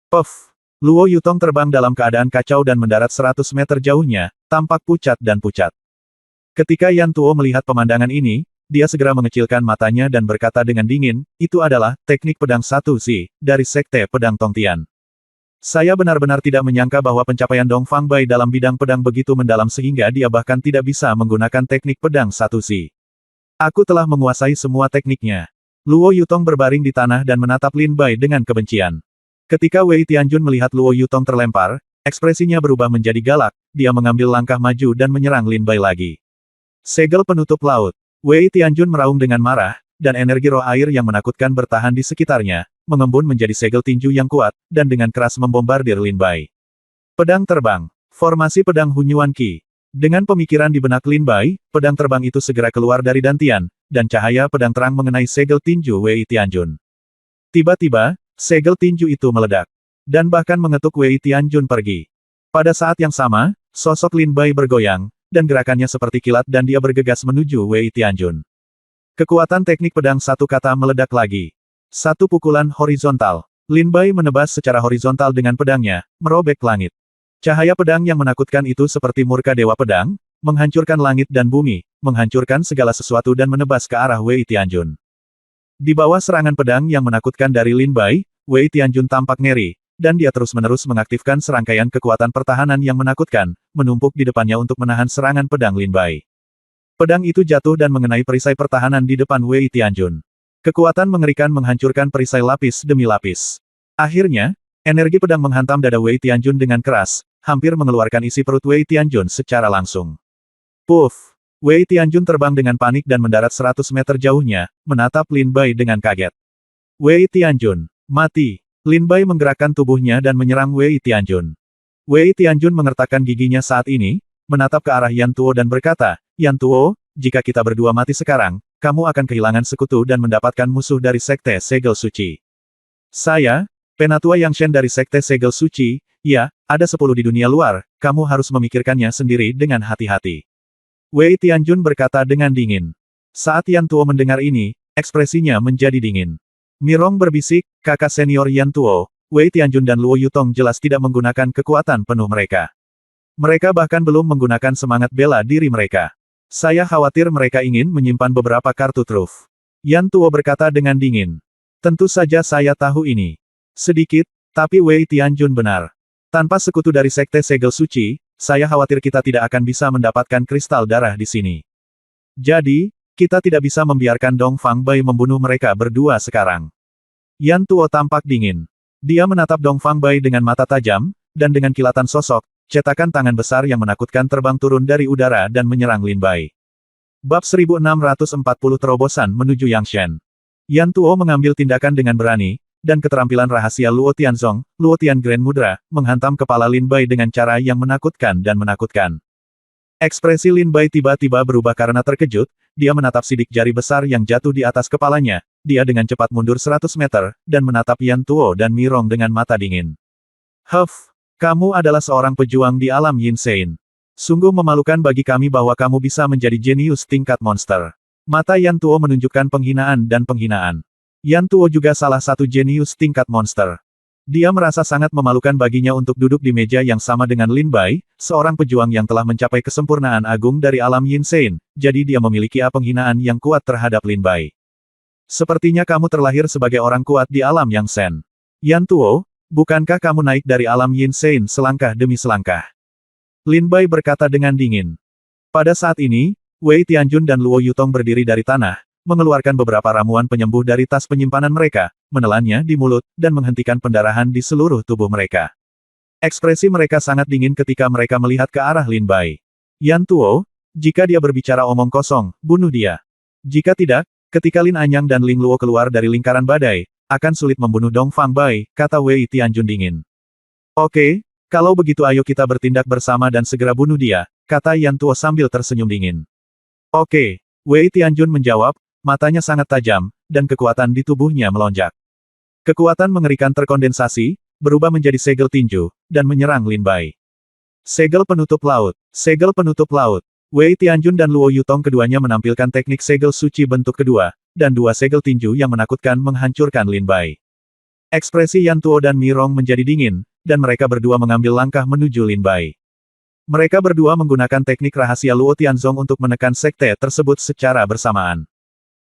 Puff! Luo Yutong terbang dalam keadaan kacau dan mendarat 100 meter jauhnya, tampak pucat dan pucat. Ketika Yan Tuo melihat pemandangan ini, dia segera mengecilkan matanya dan berkata dengan dingin, itu adalah teknik pedang 1Z, dari Sekte Pedang Tongtian. Saya benar-benar tidak menyangka bahwa pencapaian Dongfang Bai dalam bidang pedang begitu mendalam sehingga dia bahkan tidak bisa menggunakan teknik pedang 1Z. Aku telah menguasai semua tekniknya. Luo Yutong berbaring di tanah dan menatap Lin Bai dengan kebencian. Ketika Wei Tianjun melihat Luo Yutong terlempar, ekspresinya berubah menjadi galak, dia mengambil langkah maju dan menyerang Lin Bai lagi. Segel penutup laut. Wei Tianjun meraung dengan marah, dan energi roh air yang menakutkan bertahan di sekitarnya, mengembun menjadi segel tinju yang kuat, dan dengan keras membombardir Lin Bai. Pedang terbang. Formasi pedang Hunyuan Qi. Dengan pemikiran di benak Lin Bai, pedang terbang itu segera keluar dari dantian, dan cahaya pedang terang mengenai segel tinju Wei Tianjun. Tiba-tiba, segel tinju itu meledak, dan bahkan mengetuk Wei Tianjun pergi. Pada saat yang sama, sosok Lin Bai bergoyang, dan gerakannya seperti kilat dan dia bergegas menuju Wei Tianjun. Kekuatan teknik pedang satu kata meledak lagi. Satu pukulan horizontal. Lin Bai menebas secara horizontal dengan pedangnya, merobek langit. Cahaya pedang yang menakutkan itu seperti murka dewa pedang, menghancurkan langit dan bumi, menghancurkan segala sesuatu dan menebas ke arah Wei Tianjun. Di bawah serangan pedang yang menakutkan dari Lin Bai, Wei Tianjun tampak ngeri, dan dia terus-menerus mengaktifkan serangkaian kekuatan pertahanan yang menakutkan, menumpuk di depannya untuk menahan serangan pedang Lin Bai. Pedang itu jatuh dan mengenai perisai pertahanan di depan Wei Tianjun. Kekuatan mengerikan menghancurkan perisai lapis demi lapis. Akhirnya, energi pedang menghantam dada Wei Tianjun dengan keras, hampir mengeluarkan isi perut Wei Tianjun secara langsung. Puff! Wei Tianjun terbang dengan panik dan mendarat 100 meter jauhnya, menatap Lin Bai dengan kaget. Wei Tianjun, mati! Lin Bai menggerakkan tubuhnya dan menyerang Wei Tianjun. Wei Tianjun mengertakkan giginya saat ini, menatap ke arah Yan Tuo dan berkata, Yan Tuo, jika kita berdua mati sekarang, kamu akan kehilangan sekutu dan mendapatkan musuh dari Sekte Segel Suci. Saya, Penatua Yang Shen dari Sekte Segel Suci, ya, ada 10 di dunia luar, kamu harus memikirkannya sendiri dengan hati-hati. Wei Tianjun berkata dengan dingin. Saat Yan Tuo mendengar ini, ekspresinya menjadi dingin. Mirong berbisik, kakak senior Yan Tuo, Wei Tianjun dan Luo Yutong jelas tidak menggunakan kekuatan penuh mereka. Mereka bahkan belum menggunakan semangat bela diri mereka. Saya khawatir mereka ingin menyimpan beberapa kartu truf. Yan Tuo berkata dengan dingin. Tentu saja saya tahu ini. Sedikit, tapi Wei Tianjun benar. Tanpa sekutu dari Sekte Segel Suci, saya khawatir kita tidak akan bisa mendapatkan kristal darah di sini. Jadi, kita tidak bisa membiarkan Dong Fang Bai membunuh mereka berdua sekarang. Yan Tuo tampak dingin. Dia menatap Dong Fang Bai dengan mata tajam, dan dengan kilatan sosok, cetakan tangan besar yang menakutkan terbang turun dari udara dan menyerang Lin Bai. Bab 1640 Terobosan menuju Yangshan. Yan Tuo mengambil tindakan dengan berani, dan keterampilan rahasia Luo Tianzong, Luo Tian Grand Mudra, menghantam kepala Lin Bai dengan cara yang menakutkan dan menakutkan. Ekspresi Lin Bai tiba-tiba berubah karena terkejut, dia menatap sidik jari besar yang jatuh di atas kepalanya, dia dengan cepat mundur 100 meter, dan menatap Yan Tuo dan Mirong dengan mata dingin. Huff! Kamu adalah seorang pejuang di alam Yin Sein. Sungguh memalukan bagi kami bahwa kamu bisa menjadi jenius tingkat monster. Mata Yan Tuo menunjukkan penghinaan dan penghinaan. Yan Tuo juga salah satu jenius tingkat monster. Dia merasa sangat memalukan baginya untuk duduk di meja yang sama dengan Lin Bai, seorang pejuang yang telah mencapai kesempurnaan agung dari alam Yin Sein, jadi dia memiliki penghinaan yang kuat terhadap Lin Bai. Sepertinya kamu terlahir sebagai orang kuat di alam Yang Sen. Yan Tuo, bukankah kamu naik dari alam Yin Sein selangkah demi selangkah? Lin Bai berkata dengan dingin. Pada saat ini, Wei Tianjun dan Luo Yutong berdiri dari tanah, mengeluarkan beberapa ramuan penyembuh dari tas penyimpanan mereka, menelannya di mulut, dan menghentikan pendarahan di seluruh tubuh mereka. Ekspresi mereka sangat dingin ketika mereka melihat ke arah Lin Bai. Yan Tuo, jika dia berbicara omong kosong, bunuh dia. Jika tidak, ketika Lin Anyang dan Ling Luo keluar dari lingkaran badai, akan sulit membunuh Dong Fang Bai, kata Wei Tianjun dingin. Oke, kalau begitu ayo kita bertindak bersama dan segera bunuh dia, kata Yan Tuo sambil tersenyum dingin. Oke, Wei Tianjun menjawab, matanya sangat tajam, dan kekuatan di tubuhnya melonjak. Kekuatan mengerikan terkondensasi, berubah menjadi segel tinju, dan menyerang Lin Bai. Segel penutup laut, segel penutup laut. Wei Tianjun dan Luo Yutong keduanya menampilkan teknik segel suci bentuk kedua, dan dua segel tinju yang menakutkan menghancurkan Lin Bai. Ekspresi Yan Tuo dan Mirong menjadi dingin, dan mereka berdua mengambil langkah menuju Lin Bai. Mereka berdua menggunakan teknik rahasia Luo Tianzong untuk menekan sekte tersebut secara bersamaan.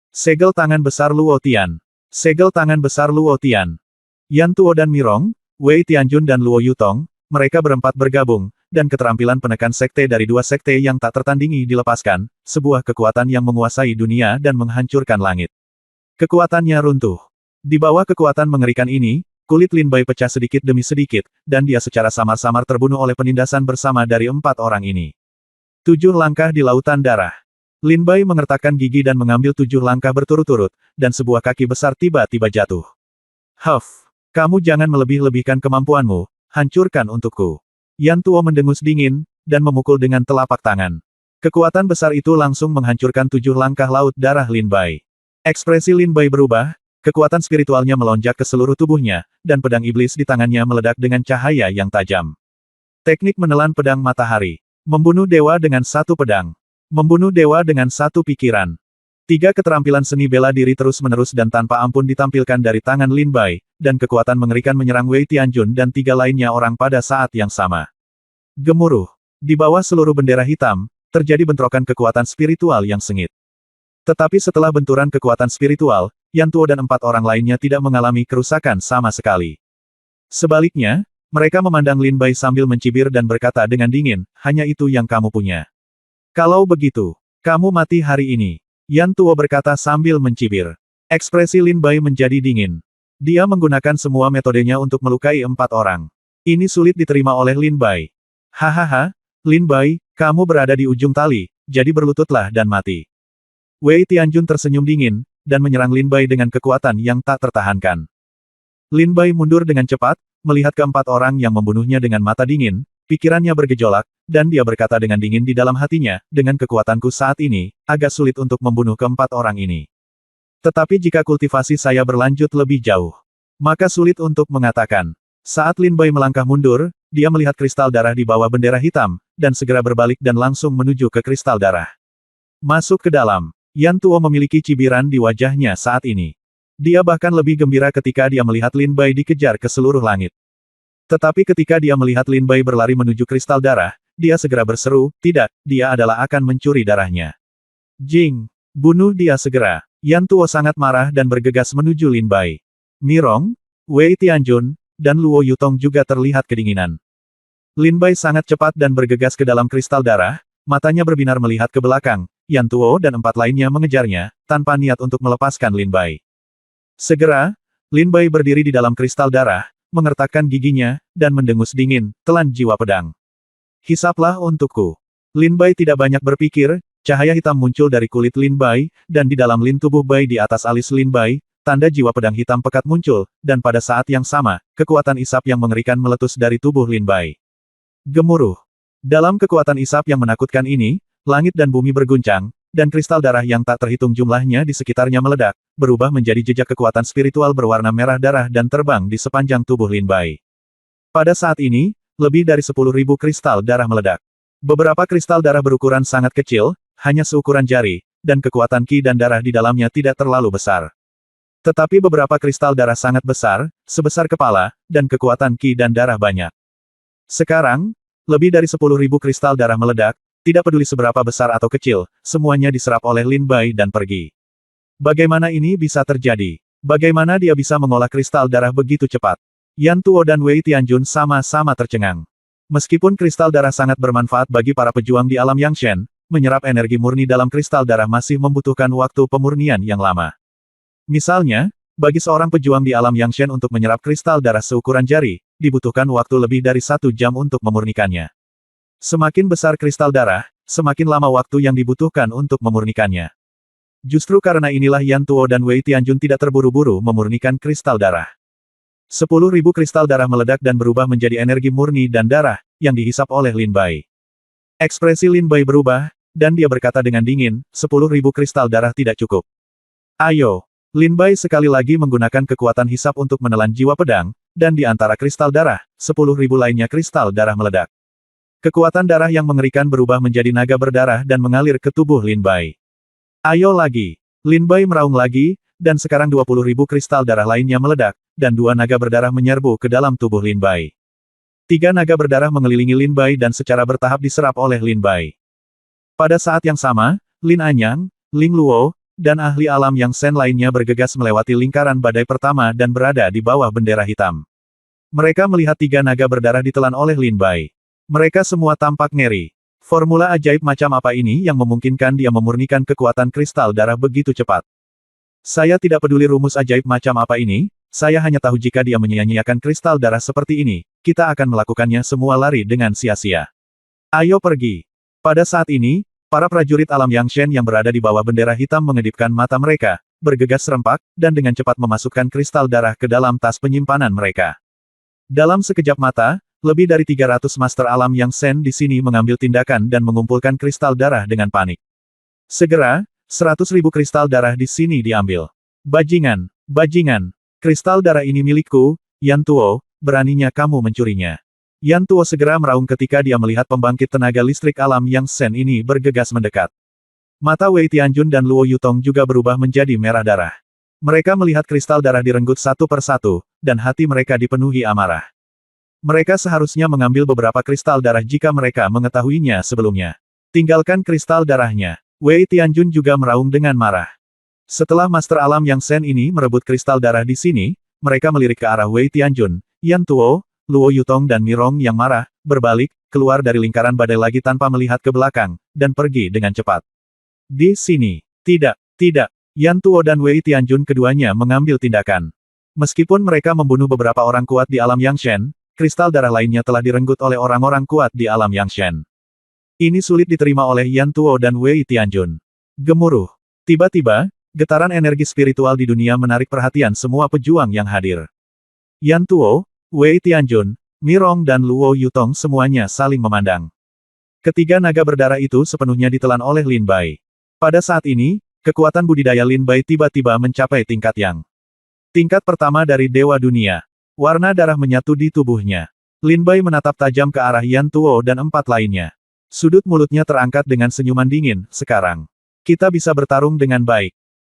Segel tangan besar Luo Tian. Segel tangan besar Luo Tian. Yan Tuo dan Mirong, Wei Tianjun dan Luo Yutong, mereka berempat bergabung, dan keterampilan penekan sekte dari dua sekte yang tak tertandingi dilepaskan, sebuah kekuatan yang menguasai dunia dan menghancurkan langit. Kekuatannya runtuh. Di bawah kekuatan mengerikan ini, kulit Lin Bai pecah sedikit demi sedikit, dan dia secara samar-samar terbunuh oleh penindasan bersama dari 4 orang ini. 7 langkah di lautan darah. Lin Bai mengertakkan gigi dan mengambil 7 langkah berturut-turut, dan sebuah kaki besar tiba-tiba jatuh. Huff! Kamu jangan melebih-lebihkan kemampuanmu, hancurkan untukku. Yan Tuo mendengus dingin, dan memukul dengan telapak tangan. Kekuatan besar itu langsung menghancurkan 7 langkah laut darah Lin Bai. Ekspresi Lin Bai berubah, kekuatan spiritualnya melonjak ke seluruh tubuhnya, dan pedang iblis di tangannya meledak dengan cahaya yang tajam. Teknik menelan pedang matahari. Membunuh dewa dengan satu pedang. Membunuh dewa dengan satu pikiran. Tiga keterampilan seni bela diri terus-menerus dan tanpa ampun ditampilkan dari tangan Lin Bai, dan kekuatan mengerikan menyerang Wei Tianjun dan tiga lainnya orang pada saat yang sama. Gemuruh. Di bawah seluruh bendera hitam, terjadi bentrokan kekuatan spiritual yang sengit. Tetapi setelah benturan kekuatan spiritual, Yan Tuo dan empat orang lainnya tidak mengalami kerusakan sama sekali. Sebaliknya, mereka memandang Lin Bai sambil mencibir dan berkata dengan dingin, hanya itu yang kamu punya. Kalau begitu, kamu mati hari ini. Yan Tuo berkata sambil mencibir. Ekspresi Lin Bai menjadi dingin. Dia menggunakan semua metodenya untuk melukai empat orang. Ini sulit diterima oleh Lin Bai. Hahaha, Lin Bai, kamu berada di ujung tali, jadi berlututlah dan mati. Wei Tianjun tersenyum dingin, dan menyerang Lin Bai dengan kekuatan yang tak tertahankan. Lin Bai mundur dengan cepat, melihat keempat orang yang membunuhnya dengan mata dingin, pikirannya bergejolak, dan dia berkata dengan dingin di dalam hatinya, dengan kekuatanku saat ini, agak sulit untuk membunuh keempat orang ini. Tetapi jika kultivasi saya berlanjut lebih jauh, maka sulit untuk mengatakan. Saat Lin Bai melangkah mundur, dia melihat kristal darah di bawah bendera hitam, dan segera berbalik dan langsung menuju ke kristal darah. Masuk ke dalam. Yan Tuo memiliki cibiran di wajahnya saat ini. Dia bahkan lebih gembira ketika dia melihat Lin Bai dikejar ke seluruh langit. Tetapi ketika dia melihat Lin Bai berlari menuju kristal darah, dia segera berseru, tidak, dia adalah akan mencuri darahnya. Jing! Bunuh dia segera. Yan Tuo sangat marah dan bergegas menuju Lin Bai. Mirong, Wei Tianjun, dan Luo Yutong juga terlihat kedinginan. Lin Bai sangat cepat dan bergegas ke dalam kristal darah, matanya berbinar melihat ke belakang, Yan Tuo dan empat lainnya mengejarnya, tanpa niat untuk melepaskan Lin Bai. Segera, Lin Bai berdiri di dalam kristal darah, mengertakkan giginya, dan mendengus dingin, telan jiwa pedang. Hisaplah untukku. Lin Bai tidak banyak berpikir, cahaya hitam muncul dari kulit Lin Bai, dan di dalam lin tubuh Bai di atas alis Lin Bai, tanda jiwa pedang hitam pekat muncul, dan pada saat yang sama, kekuatan isap yang mengerikan meletus dari tubuh Lin Bai. Gemuruh. Dalam kekuatan isap yang menakutkan ini, langit dan bumi berguncang, dan kristal darah yang tak terhitung jumlahnya di sekitarnya meledak, berubah menjadi jejak kekuatan spiritual berwarna merah darah dan terbang di sepanjang tubuh Lin Bai. Pada saat ini, lebih dari 10.000 kristal darah meledak. Beberapa kristal darah berukuran sangat kecil, hanya seukuran jari, dan kekuatan ki dan darah di dalamnya tidak terlalu besar. Tetapi beberapa kristal darah sangat besar, sebesar kepala, dan kekuatan ki dan darah banyak. Sekarang, lebih dari 10.000 kristal darah meledak, tidak peduli seberapa besar atau kecil, semuanya diserap oleh Lin Bai dan pergi. Bagaimana ini bisa terjadi? Bagaimana dia bisa mengolah kristal darah begitu cepat? Yan Tuo dan Wei Tianjun sama-sama tercengang. Meskipun kristal darah sangat bermanfaat bagi para pejuang di alam Yangshen, menyerap energi murni dalam kristal darah masih membutuhkan waktu pemurnian yang lama. Misalnya, bagi seorang pejuang di alam Yangshen untuk menyerap kristal darah seukuran jari, dibutuhkan waktu lebih dari 1 jam untuk memurnikannya. Semakin besar kristal darah, semakin lama waktu yang dibutuhkan untuk memurnikannya. Justru karena inilah Yan Tuo dan Wei Tianjun tidak terburu-buru memurnikan kristal darah. 10.000 kristal darah meledak dan berubah menjadi energi murni dan darah, yang dihisap oleh Lin Bai. Ekspresi Lin Bai berubah, dan dia berkata dengan dingin, 10.000 kristal darah tidak cukup. Ayo! Lin Bai sekali lagi menggunakan kekuatan hisap untuk menelan jiwa pedang, dan di antara kristal darah, 10.000 lainnya kristal darah meledak. Kekuatan darah yang mengerikan berubah menjadi naga berdarah dan mengalir ke tubuh Lin Bai. Ayo lagi! Lin Bai meraung lagi, dan sekarang 20.000 kristal darah lainnya meledak, dan 2 naga berdarah menyerbu ke dalam tubuh Lin Bai. 3 naga berdarah mengelilingi Lin Bai dan secara bertahap diserap oleh Lin Bai. Pada saat yang sama, Lin Anyang, Ling Luo, dan ahli alam yang Shen lainnya bergegas melewati lingkaran badai pertama dan berada di bawah bendera hitam. Mereka melihat 3 naga berdarah ditelan oleh Lin Bai. Mereka semua tampak ngeri. Formula ajaib macam apa ini yang memungkinkan dia memurnikan kekuatan kristal darah begitu cepat? Saya tidak peduli rumus ajaib macam apa ini, saya hanya tahu jika dia menyia-nyiakan kristal darah seperti ini, kita akan melakukannya semua lari dengan sia-sia. Ayo pergi. Pada saat ini, para prajurit alam Yangshen yang berada di bawah bendera hitam mengedipkan mata mereka, bergegas serempak, dan dengan cepat memasukkan kristal darah ke dalam tas penyimpanan mereka. Dalam sekejap mata, lebih dari 300 master alam Yangshen di sini mengambil tindakan dan mengumpulkan kristal darah dengan panik. Segera, 100.000 kristal darah di sini diambil. Bajingan, bajingan, kristal darah ini milikku, Yan Tuo, beraninya kamu mencurinya. Yan Tuo segera meraung ketika dia melihat pembangkit tenaga listrik alam Yangshen ini bergegas mendekat. Mata Wei Tianjun dan Luo Yutong juga berubah menjadi merah darah. Mereka melihat kristal darah direnggut satu persatu, dan hati mereka dipenuhi amarah. Mereka seharusnya mengambil beberapa kristal darah jika mereka mengetahuinya sebelumnya. Tinggalkan kristal darahnya. Wei Tianjun juga meraung dengan marah. Setelah Master Alam Yang Shen ini merebut kristal darah di sini, mereka melirik ke arah Wei Tianjun, Yan Tuo, Luo Yutong dan Mirong yang marah, berbalik, keluar dari lingkaran badai lagi tanpa melihat ke belakang, dan pergi dengan cepat. Di sini. Tidak, tidak. Yan Tuo dan Wei Tianjun keduanya mengambil tindakan. Meskipun mereka membunuh beberapa orang kuat di alam Yang Shen, kristal darah lainnya telah direnggut oleh orang-orang kuat di alam Yang Shen. Ini sulit diterima oleh Yan Tuo dan Wei Tianjun. Gemuruh. Tiba-tiba, getaran energi spiritual di dunia menarik perhatian semua pejuang yang hadir. Yan Tuo, Wei Tianjun, Mirong dan Luo Yutong semuanya saling memandang. Ketiga naga berdarah itu sepenuhnya ditelan oleh Lin Bai. Pada saat ini, kekuatan budidaya Lin Bai tiba-tiba mencapai tingkat yang tingkat pertama dari Dewa Dunia. Warna darah menyatu di tubuhnya. Lin Bai menatap tajam ke arah Yan Tuo dan empat lainnya. Sudut mulutnya terangkat dengan senyuman dingin, sekarang. Kita bisa bertarung dengan baik.